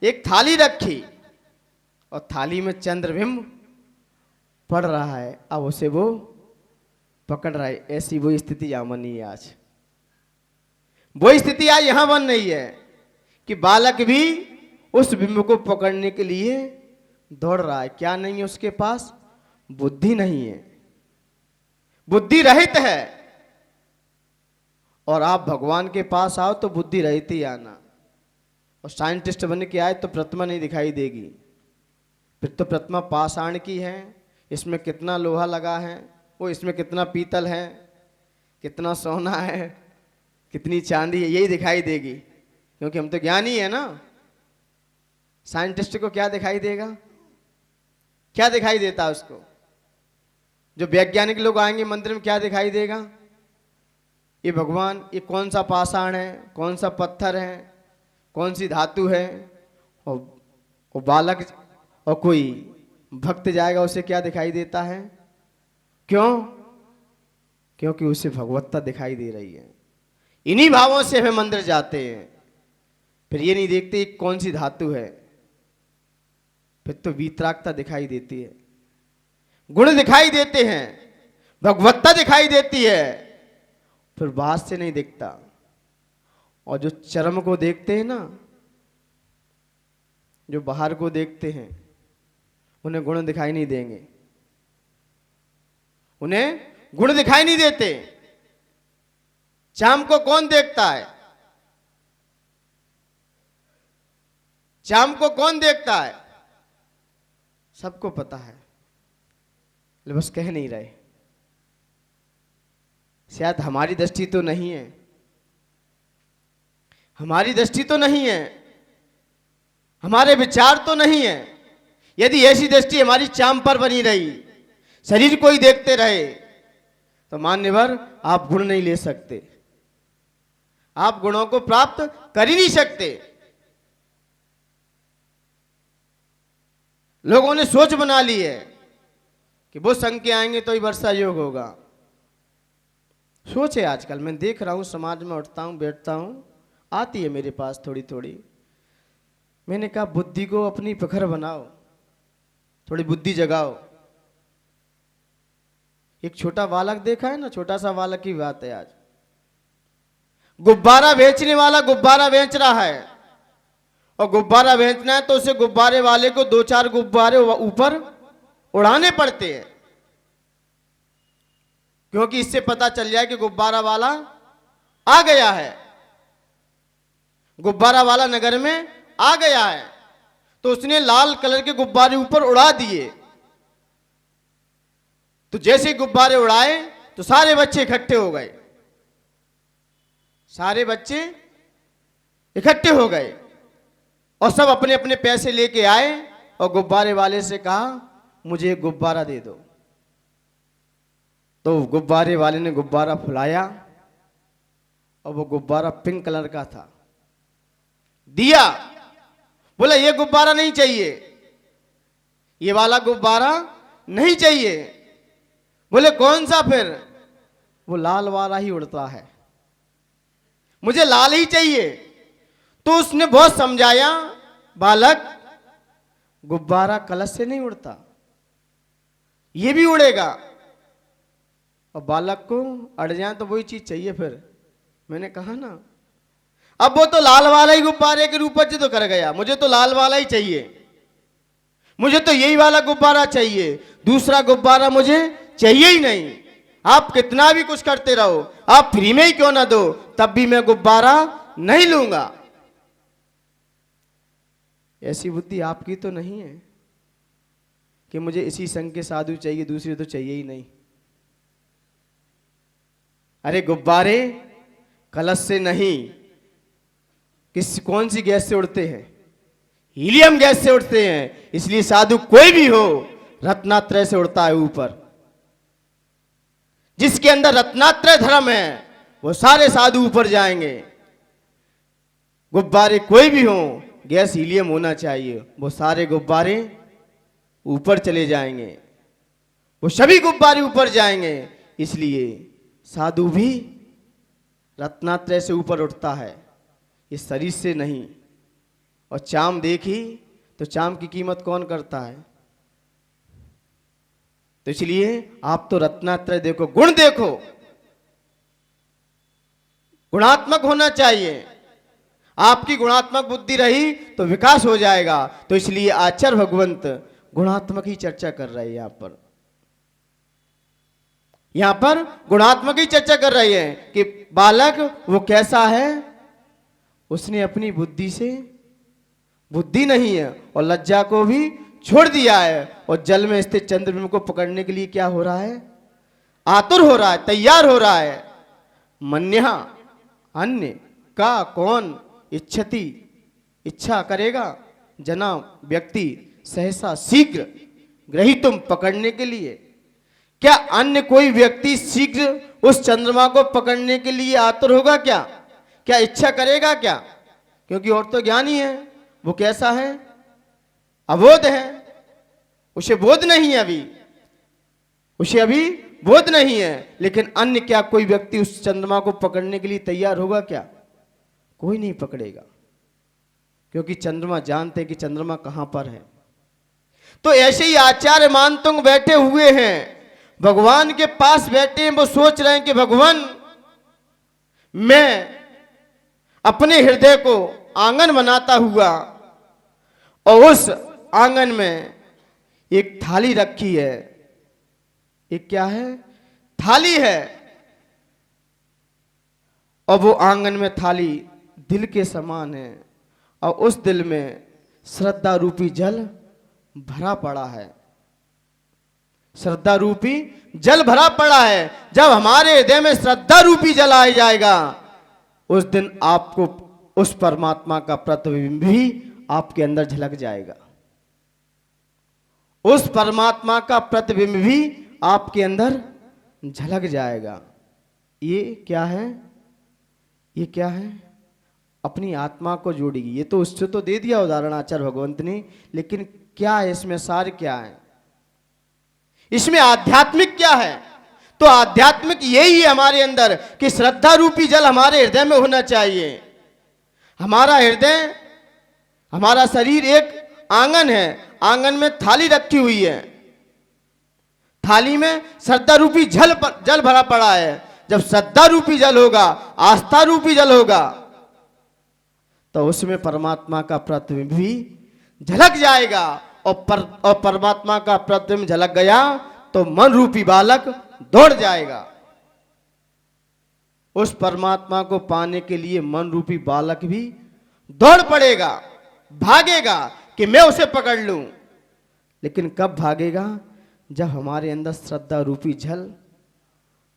S1: एक थाली रखी, और थाली में चंद्रबिंब पड़ रहा है। अब उसे वो पकड़ रहा है। ऐसी वो स्थिति यहाँ बनी है आज, वो स्थिति आज यहां बन रही है कि बालक भी उस बिंब को पकड़ने के लिए दौड़ रहा है। क्या नहीं है उसके पास? बुद्धि नहीं है, बुद्धि रहित है। और आप भगवान के पास आओ तो बुद्धि रहित ही आना, और साइंटिस्ट बन के आए तो प्रतिमा नहीं दिखाई देगी। फिर तो प्रतिमा पाषाण की है, इसमें कितना लोहा लगा है, वो इसमें कितना पीतल है, कितना सोना है, कितनी चांदी है, यही दिखाई देगी। क्योंकि हम तो ज्ञानी है ना। साइंटिस्ट को क्या दिखाई देगा? क्या दिखाई देता उसको? जो वैज्ञानिक लोग आएंगे मंदिर में, क्या दिखाई देगा? ये भगवान, ये कौन सा पाषाण है, कौन सा पत्थर है, कौन सी धातु है। और बालक और कोई भक्त जाएगा, उसे क्या दिखाई देता है? क्यों? क्योंकि उसे भगवत्ता दिखाई दे रही है। इन्हीं भावों से हमें मंदिर जाते हैं। फिर ये नहीं देखते कौन सी धातु है, फिर तो वीतरागता दिखाई देती है, गुण दिखाई देते हैं, भगवत्ता दिखाई देती है, फिर बात से नहीं दिखता। और जो चरम को देखते हैं ना, जो बाहर को देखते हैं, उन्हें गुण दिखाई नहीं देंगे, उन्हें गुण दिखाई नहीं देते। चाम को कौन देखता है? चाम को कौन देखता है? सबको पता है, लेकिन बस कह नहीं रहे। शायद हमारी दृष्टि तो नहीं है, हमारी दृष्टि तो नहीं है, हमारे विचार तो नहीं है। यदि ऐसी दृष्टि हमारी चाम पर बनी रही, शरीर को ही देखते रहे, तो मान्यवर आप गुण नहीं ले सकते, आप गुणों को प्राप्त कर ही नहीं सकते। लोगों ने सोच बना ली है कि वो संग के आएंगे तो ही वर्षा योग होगा। सोच है आजकल, मैं देख रहा हूं समाज में, उठता हूं बैठता हूं, आती है मेरे पास थोड़ी थोड़ी। मैंने कहा बुद्धि को अपनी प्रखर बनाओ, थोड़ी बुद्धि जगाओ। एक छोटा बालक देखा है ना, छोटा सा बालक की बात है आज। गुब्बारा बेचने वाला गुब्बारा बेच रहा है, और गुब्बारा बेचना है तो उसे गुब्बारे वाले को 2-4 गुब्बारे ऊपर उड़ाने पड़ते हैं, क्योंकि इससे पता चल जाए कि गुब्बारा वाला आ गया है, गुब्बारा वाला नगर में आ गया है। तो उसने लाल कलर के गुब्बारे ऊपर उड़ा दिए। तो जैसे गुब्बारे उड़ाए तो सारे बच्चे इकट्ठे हो गए, सारे बच्चे इकट्ठे हो गए, और सब अपने अपने पैसे लेके आए और गुब्बारे वाले से कहा मुझे एक गुब्बारा दे दो। तो गुब्बारे वाले ने गुब्बारा फुलाया और वो गुब्बारा पिंक कलर का था। दिया, बोला ये गुब्बारा नहीं चाहिए, ये वाला गुब्बारा नहीं चाहिए। बोले कौन सा फिर? वो लाल वाला ही उड़ता है, मुझे लाल ही चाहिए। तो उसने बहुत समझाया, बालक गुब्बारा कलश से नहीं उड़ता, ये भी उड़ेगा। और बालक को अड़ जाए तो वही चीज चाहिए फिर। मैंने कहा ना, अब वो तो लाल वाला ही गुब्बारे के रूप से तो कर गया, मुझे तो लाल वाला ही चाहिए, मुझे तो यही वाला गुब्बारा चाहिए, दूसरा गुब्बारा मुझे चाहिए ही नहीं। आप कितना भी कुछ करते रहो, आप फ्री में ही क्यों ना दो, तब भी मैं गुब्बारा नहीं लूंगा। ऐसी बुद्धि आपकी तो नहीं है कि मुझे इसी संग के साधु चाहिए, दूसरे तो चाहिए ही नहीं। अरे गुब्बारे कलश से नहीं, कौन सी गैस से उड़ते हैं? हीलियम गैस से उड़ते हैं। इसलिए साधु कोई भी हो रत्नात्रय से उड़ता है ऊपर। जिसके अंदर रत्नात्रय धर्म है वो सारे साधु ऊपर जाएंगे। गुब्बारे कोई भी हो, गैस हीलियम होना चाहिए, वो सारे गुब्बारे ऊपर चले जाएंगे, वो सभी गुब्बारे ऊपर जाएंगे। इसलिए साधु भी रत्नात्रय से ऊपर उठता है, इस शरीर से नहीं। और चाम देखी तो चाम की कीमत कौन करता है? तो इसलिए आप तो रत्नात्रय देखो, गुण देखो, गुणात्मक होना चाहिए। आपकी गुणात्मक बुद्धि रही तो विकास हो जाएगा। तो इसलिए आचार्य भगवंत गुणात्मक ही चर्चा कर रहे हैं। यहां पर गुणात्मक ही चर्चा कर रही है कि बालक वो कैसा है, उसने अपनी बुद्धि से, बुद्धि नहीं है और लज्जा को भी छोड़ दिया है, और जल में स्थित चंद्रबिंब को पकड़ने के लिए क्या हो रहा है? आतुर हो रहा है, तैयार हो रहा है। मन्यः अन्य का कौन इच्छति, इच्छा करेगा जना व्यक्ति सहसा शीघ्र ग्रहीतुम, पकड़ने के लिए। क्या अन्य कोई व्यक्ति शीघ्र उस चंद्रमा को पकड़ने के लिए आतुर होगा क्या? क्या इच्छा करेगा क्या? क्योंकि और तो ज्ञानी है। वो कैसा है? अबोध है, उसे बोध नहीं है अभी, उसे अभी बोध नहीं है। लेकिन अन्य क्या कोई व्यक्ति उस चंद्रमा को पकड़ने के लिए तैयार होगा क्या? कोई नहीं पकड़ेगा, क्योंकि चंद्रमा जानते कि चंद्रमा कहां पर है। तो ऐसे ही आचार्य मानतुंग बैठे हुए हैं, भगवान के पास बैठे हैं। वो सोच रहे हैं कि भगवान, मैं अपने हृदय को आंगन बनाता हुआ, और उस आंगन में एक थाली रखी है। एक क्या है? थाली है। और वो आंगन में थाली दिल के समान है, और उस दिल में श्रद्धा रूपी जल भरा पड़ा है। श्रद्धा रूपी जल भरा पड़ा है। जब हमारे हृदय में श्रद्धा रूपी जल आ जाएगा, उस दिन आपको उस परमात्मा का प्रतिबिंब भी आपके अंदर झलक जाएगा। उस परमात्मा का प्रतिबिंब भी आपके अंदर झलक जाएगा। ये क्या है? ये क्या है? अपनी आत्मा को जोड़ेगी। ये तो उससे तो दे दिया उदाहरण आचार्य भगवंत ने, लेकिन क्या है इसमें? सार क्या है इसमें? आध्यात्मिक क्या है? तो आध्यात्मिक यही है हमारे अंदर कि श्रद्धा रूपी जल हमारे हृदय में होना चाहिए। हमारा हृदय, हमारा शरीर एक आंगन है। आंगन में थाली रखी हुई है, थाली में श्रद्धा रूपी जल भरा पड़ा है। जब श्रद्धा रूपी जल होगा, आस्था रूपी जल होगा, तो उसमें परमात्मा का प्रतिबिंब भी झलक जाएगा। और परमात्मा का प्रतिबिंब झलक गया तो मन रूपी बालक दौड़ जाएगा। उस परमात्मा को पाने के लिए मन रूपी बालक भी दौड़ पड़ेगा, भागेगा कि मैं उसे पकड़ लूं। लेकिन कब भागेगा? जब हमारे अंदर श्रद्धा रूपी जल,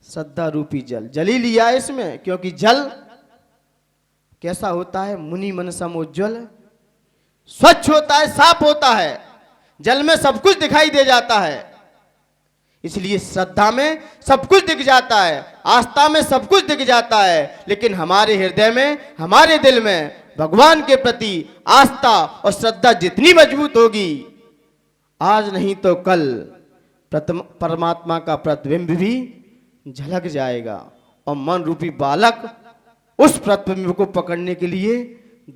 S1: श्रद्धा रूपी जल ही लिया है इसमें। क्योंकि जल कैसा होता है? मुनि मन सम उज्ज्वल, स्वच्छ होता है, साफ होता है। जल में सब कुछ दिखाई दे जाता है। इसलिए श्रद्धा में सब कुछ दिख जाता है, आस्था में सब कुछ दिख जाता है, लेकिन हमारे हृदय में, हमारे दिल में भगवान के प्रति आस्था और श्रद्धा जितनी मजबूत होगी, आज नहीं तो कल परमात्मा का प्रतिबिंब भी झलक जाएगा और मन रूपी बालक उस प्रतिबिंब को पकड़ने के लिए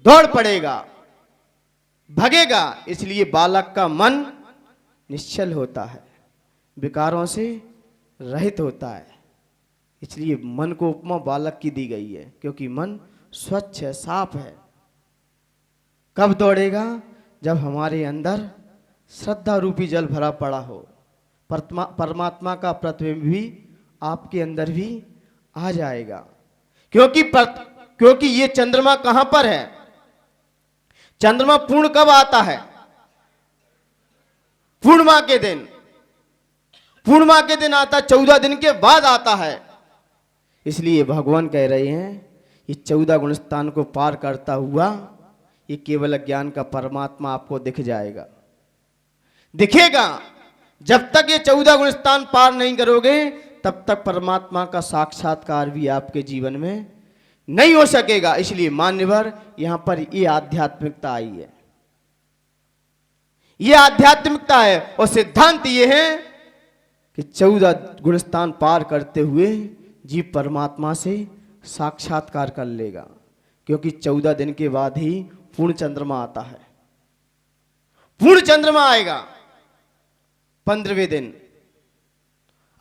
S1: दौड़ पड़ेगा, भगेगा। इसलिए बालक का मन निश्चल होता है, विकारों से रहित होता है। इसलिए मन को उपमा बालक की दी गई है, क्योंकि मन स्वच्छ है, साफ है। कब दौड़ेगा? जब हमारे अंदर श्रद्धा रूपी जल भरा पड़ा हो, परमात्मा का प्रतिबिंब भी आपके अंदर भी आ जाएगा। क्योंकि ये चंद्रमा कहां पर है? चंद्रमा पूर्ण कब आता है? पूर्णिमा के दिन। पूर्णिमा के दिन आता, 14 दिन के बाद आता है। इसलिए भगवान कह रहे हैं ये 14 गुण स्थान को पार करता हुआ ये केवल ज्ञान का परमात्मा आपको दिख जाएगा, दिखेगा। जब तक ये 14 गुण स्थान पार नहीं करोगे तब तक परमात्मा का साक्षात्कार भी आपके जीवन में नहीं हो सकेगा। इसलिए मान्यवर यहां पर ये आध्यात्मिकता आई है, ये आध्यात्मिकता है। और सिद्धांत ये है कि 14 गुण स्थान पार करते हुए जीव परमात्मा से साक्षात्कार कर लेगा, क्योंकि 14 दिन के बाद ही पूर्ण चंद्रमा आता है। पूर्ण चंद्रमा आएगा 15वें दिन,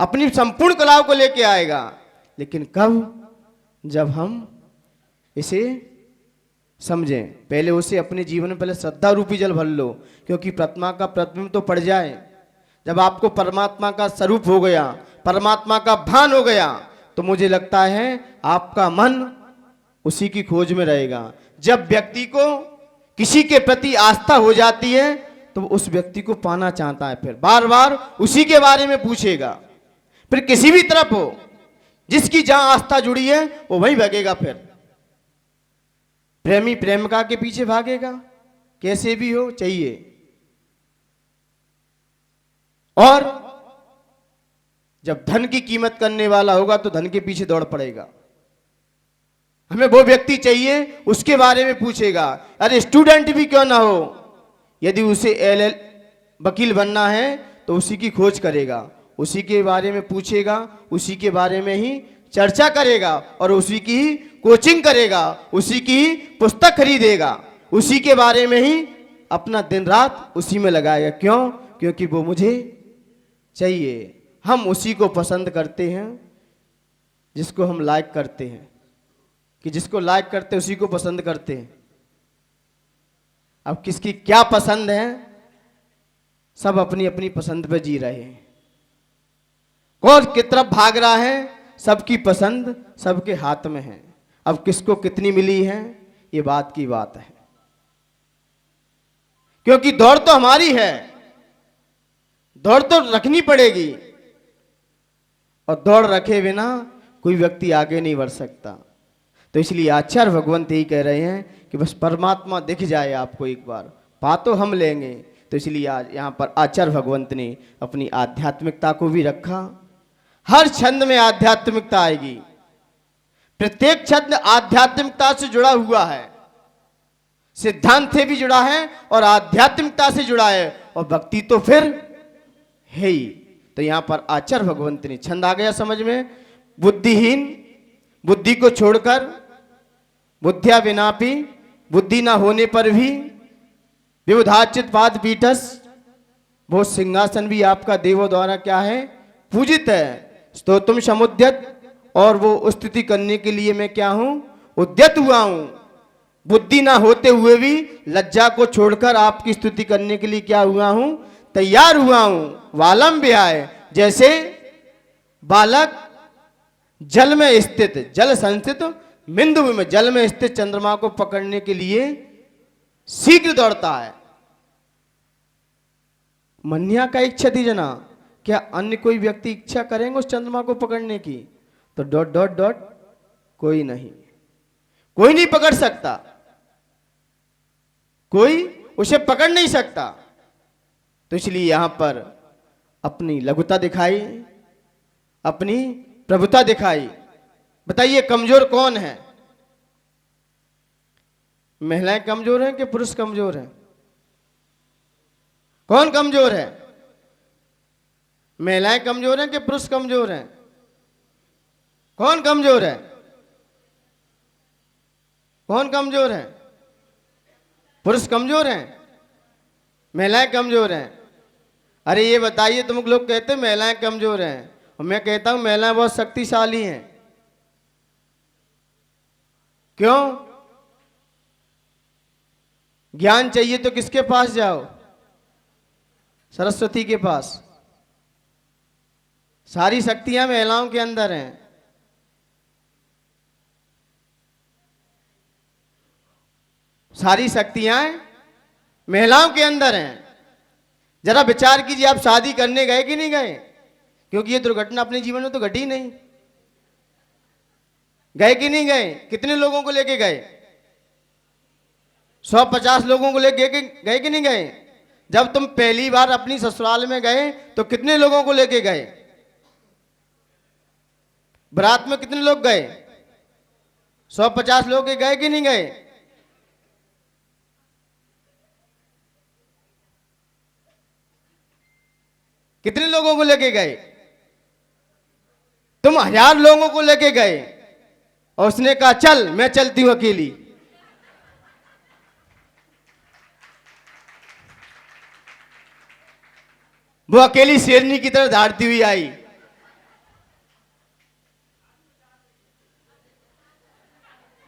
S1: अपनी संपूर्ण कलाओं को लेके आएगा। लेकिन कब? जब हम इसे समझें। पहले उसे अपने जीवन में पहले श्रद्धा रूपी जल भर लो, क्योंकि प्रतिमा का प्रतिबिंब तो पड़ जाए। जब आपको परमात्मा का स्वरूप हो गया, परमात्मा का भान हो गया, तो मुझे लगता है आपका मन उसी की खोज में रहेगा। जब व्यक्ति को किसी के प्रति आस्था हो जाती है तो उस व्यक्ति को पाना चाहता है, फिर बार बार उसी के बारे में पूछेगा। फिर किसी भी तरफ हो, जिसकी जहां आस्था जुड़ी है वो वहीं भागेगा। फिर प्रेमी प्रेमिका के पीछे भागेगा, कैसे भी हो चाहिए। और जब धन की कीमत करने वाला होगा तो धन के पीछे दौड़ पड़ेगा। हमें वो व्यक्ति चाहिए, उसके बारे में पूछेगा। अरे स्टूडेंट भी क्यों ना हो, यदि उसे LL वकील बनना है तो उसी की खोज करेगा, उसी के बारे में पूछेगा, उसी के बारे में ही चर्चा करेगा और उसी की ही कोचिंग करेगा, उसी की ही पुस्तक खरीदेगा, उसी के बारे में ही अपना दिन रात उसी में लगाएगा। क्यों? क्योंकि वो मुझे चाहिए। हम उसी को पसंद करते हैं जिसको हम लाइक करते हैं, कि जिसको लाइक करते हैं उसी को पसंद करते हैं। अब किसकी क्या पसंद है, सब अपनी अपनी पसंद पे जी रहे हैं। कौन किस तरफ भाग रहा है, सबकी पसंद सबके हाथ में है। अब किसको कितनी मिली है ये बात की बात है, क्योंकि दौड़ तो हमारी है, दौड़ तो रखनी पड़ेगी। और दौड़ रखे बिना कोई व्यक्ति आगे नहीं बढ़ सकता। तो इसलिए आचार्य भगवंत यही कह रहे हैं कि बस परमात्मा दिख जाए आपको एक बार, पा तो हम लेंगे। तो इसलिए आज यहाँ पर आचार्य भगवंत ने अपनी आध्यात्मिकता को भी रखा। हर छंद में आध्यात्मिकता आएगी, प्रत्येक छंद आध्यात्मिकता से जुड़ा हुआ है, सिद्धांत से भी जुड़ा है और आध्यात्मिकता से जुड़ा है, और भक्ति तो फिर है ही। तो यहाँ पर आचार्य भगवंत ने, छंद आ गया समझ में, बुद्धिहीन बुद्धि को छोड़कर, बुद्धिया विनापी बुद्धि ना होने पर भी, विबुधाचित पाद पीठस, वो सिंहासन भी आपका देवों द्वारा क्या है, पूजित है। तो तुम समुद्यत, और वो स्तुति करने के लिए मैं क्या हूं, उद्यत हुआ हूं। बुद्धि ना होते हुए भी लज्जा को छोड़कर आपकी स्तुति करने के लिए क्या हुआ हूं, तैयार हुआ हूं। वालम विहाय, जैसे बालक जल में स्थित, जल संस्थित बिंदु में, जल में स्थित चंद्रमा को पकड़ने के लिए शीघ्र दौड़ता है। मन्या का इच्छा थी जना, क्या अन्य कोई व्यक्ति इच्छा करेंगे उस चंद्रमा को पकड़ने की? तो डॉट डॉट डॉट कोई नहीं, कोई नहीं पकड़ सकता, कोई उसे पकड़ नहीं सकता। तो इसलिए यहां पर अपनी लघुता दिखाई, अपनी प्रभुता दिखाई। बताइए कमजोर कौन है? महिलाएं कमजोर हैं कि पुरुष कमजोर हैं? कौन कमजोर है? महिलाएं कमजोर हैं कि पुरुष कमजोर हैं? कौन कमजोर है? कौन कमजोर है? पुरुष कमजोर हैं, महिलाएं कमजोर हैं। अरे ये बताइए, तुम लोग कहते हैं महिलाएं कमजोर हैं, और मैं कहता हूं महिलाएं बहुत शक्तिशाली हैं। क्यों? ज्ञान चाहिए तो किसके पास जाओ? सरस्वती के पास। सारी शक्तियां महिलाओं के अंदर हैं। सारी शक्तियां महिलाओं के अंदर हैं। जरा विचार कीजिए, आप शादी करने गए कि नहीं गए? क्योंकि ये दुर्घटना अपने जीवन में तो घटी नहीं। गए कि नहीं गए? कितने लोगों को लेके गए? 150 लोगों को लेके गए कि नहीं गए? जब तुम पहली बार अपनी ससुराल में गए तो कितने लोगों को लेके गए? बारात में कितने लोग गए? 150 लोग गए कि नहीं गए? कितने लोगों को लेके गए? तुम 1000 लोगों को लेके गए और उसने कहा चल मैं चलती हूं अकेली। वो अकेली शेरनी की तरह दौड़ती हुई आई।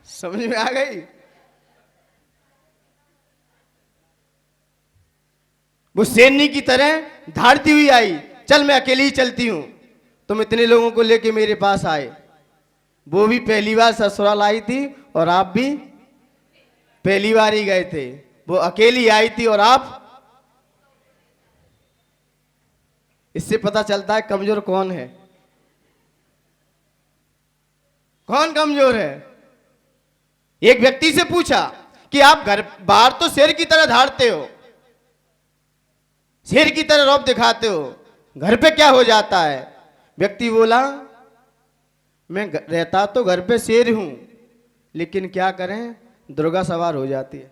S1: समझ में आ गई? वो शेरनी की तरह धाड़ती हुई आई, चल मैं अकेली ही चलती हूं। तुम इतने लोगों को लेके मेरे पास आए। वो भी पहली बार ससुराल आई थी और आप भी पहली बार ही गए थे। वो अकेली आई थी और आप। इससे पता चलता है कमजोर कौन है। कौन कमजोर है? एक व्यक्ति से पूछा कि आप घर बाहर तो शेर की तरह धाड़ते हो, शेर की तरह रौब दिखाते हो, घर पे क्या हो जाता है? व्यक्ति बोला मैं रहता तो घर पे शेर हूं, लेकिन क्या करें, दुर्गा सवार हो जाती है।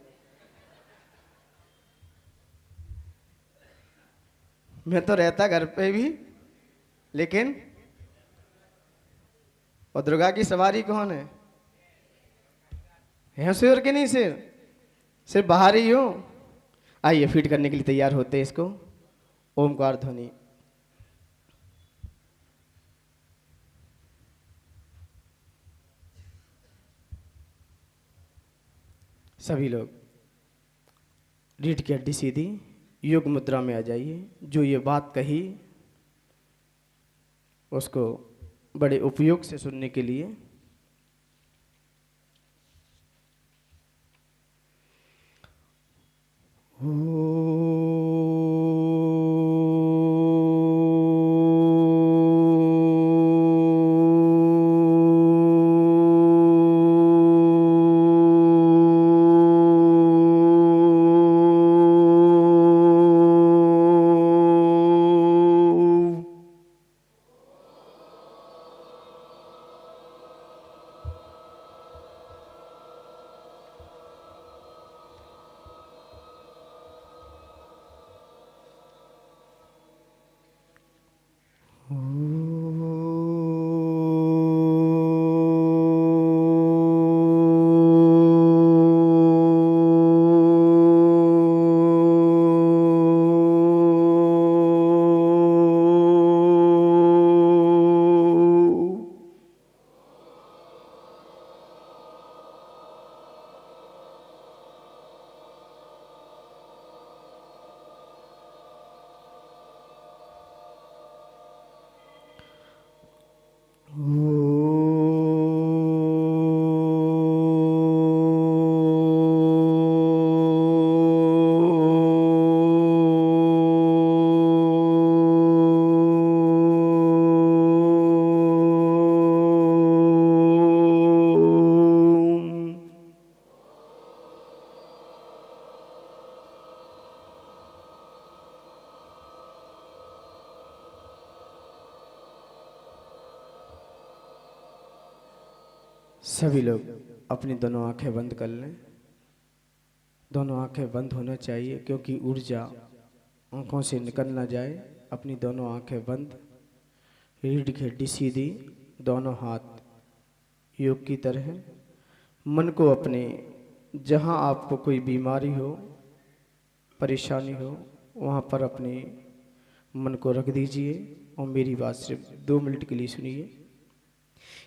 S1: मैं तो रहता घर पे भी, लेकिन और दुर्गा की सवारी कौन है? शेर के नहीं शेर, सिर्फ बाहर ही हो। आइए फीड करने के लिए तैयार होते हैं इसको। ओमकार ध्वनि। सभी लोग रीढ़ की हड्डी सीधी, योग मुद्रा में आ जाइए। जो ये बात कही उसको बड़े उपयोग से सुनने के लिए सभी लोग अपनी दोनों आंखें बंद कर लें। दोनों आंखें बंद होना चाहिए क्योंकि ऊर्जा आंखों से निकल ना जाए। अपनी दोनों आंखें बंद, रीढ़ की हड्डी सीधी, दोनों हाथ योग की तरह। मन को अपने जहां आपको कोई बीमारी हो, परेशानी हो, वहां पर अपने मन को रख दीजिए और मेरी बात सिर्फ 2 मिनट के लिए सुनिए।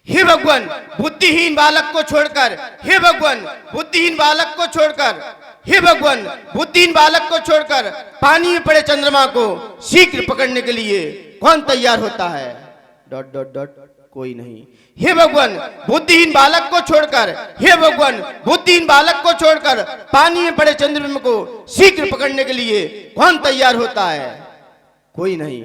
S1: हे भगवान, बुद्धिहीन बालक को छोड़कर, हे भगवान, बुद्धिहीन बालक को छोड़कर, हे भगवान, बुद्धिहीन बालक को छोड़कर पानी में पड़े चंद्रमा को शीघ्र पकड़ने के लिए कौन तैयार होता है? डॉट डॉट डॉट कोई नहीं। हे भगवान, बुद्धिहीन बालक को छोड़कर, हे भगवान, बुद्धिहीन बालक को छोड़कर पानी में पड़े चंद्रमा को शीघ्र पकड़ने के लिए कौन तैयार होता है? कोई नहीं।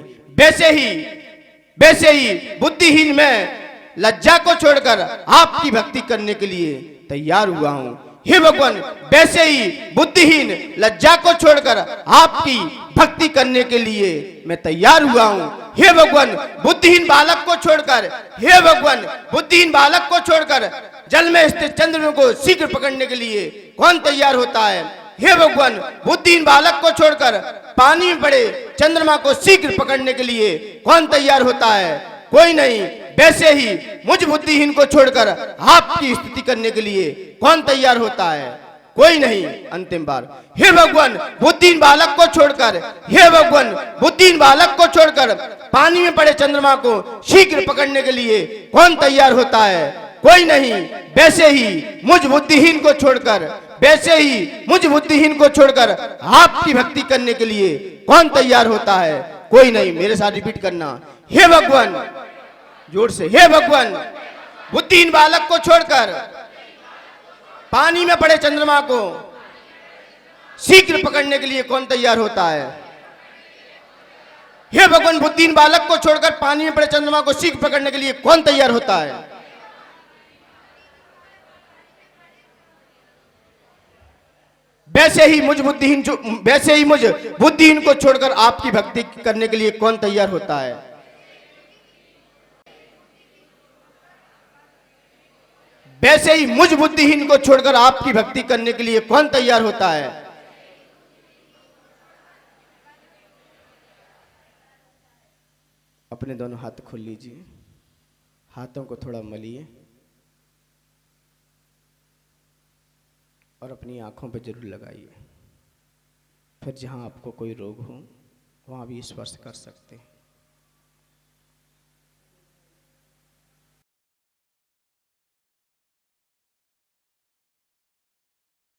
S1: वैसे ही बुद्धिहीन मैं लज्जा को छोड़कर आपकी भक्ति करने के लिए तैयार हुआ हूं। हे भगवान, वैसे ही बुद्धिहीन लज्जा को छोड़कर आपकी भक्ति करने के लिए मैं तैयार हुआ हूं। हे भगवान, बुद्धिहीन बालक को छोड़कर, हे भगवान, बुद्धिहीन बालक को छोड़कर जल में स्थित चंद्रमा को शीघ्र पकड़ने के लिए कौन तैयार होता है? हे भगवान, बुद्धिहीन बालक को छोड़कर पानी में पड़े चंद्रमा को शीघ्र पकड़ने के लिए कौन तैयार होता है? कोई नहीं। वैसे ही मुझ बुद्धिहीन को छोड़कर आपकी स्तुति करने के लिए कौन तैयार होता है? कोई नहीं। अंतिम बार, हे भगवान, बुद्धिहीन बालक को छोड़कर, हे भगवान, बुद्धिहीन बालक को छोड़कर पानी में पड़े चंद्रमा को शीघ्र पकड़ने के लिए कौन तैयार होता है? कोई नहीं। वैसे ही मुझ बुद्धिहीन को छोड़कर, वैसे ही मुझ बुद्धिहीन को छोड़कर आपकी भक्ति करने के लिए कौन तैयार होता है? कोई नहीं। मेरे साथ रिपीट करना, हे भगवान, जोर से, हे भगवान, बुद्धिहीन बालक को छोड़कर पानी में पड़े चंद्रमा को शीघ्र पकड़ने के लिए कौन तैयार होता है? हे भगवान, बुद्धिहीन बालक को छोड़कर पानी में पड़े चंद्रमा को शीघ्र पकड़ने के लिए कौन तैयार होता है? वैसे ही मुझ बुद्धिहीन को छोड़कर आपकी भक्ति करने के लिए कौन तैयार होता है? वैसे ही मुझ बुद्धिहीन को छोड़कर आपकी भक्ति करने के लिए कौन तैयार होता है? अपने दोनों हाथ खोल लीजिए, हाथों को थोड़ा मलिए और अपनी आंखों पर जरूर लगाइए। फिर जहां आपको कोई रोग हो वहां भी स्पर्श कर सकते हैं।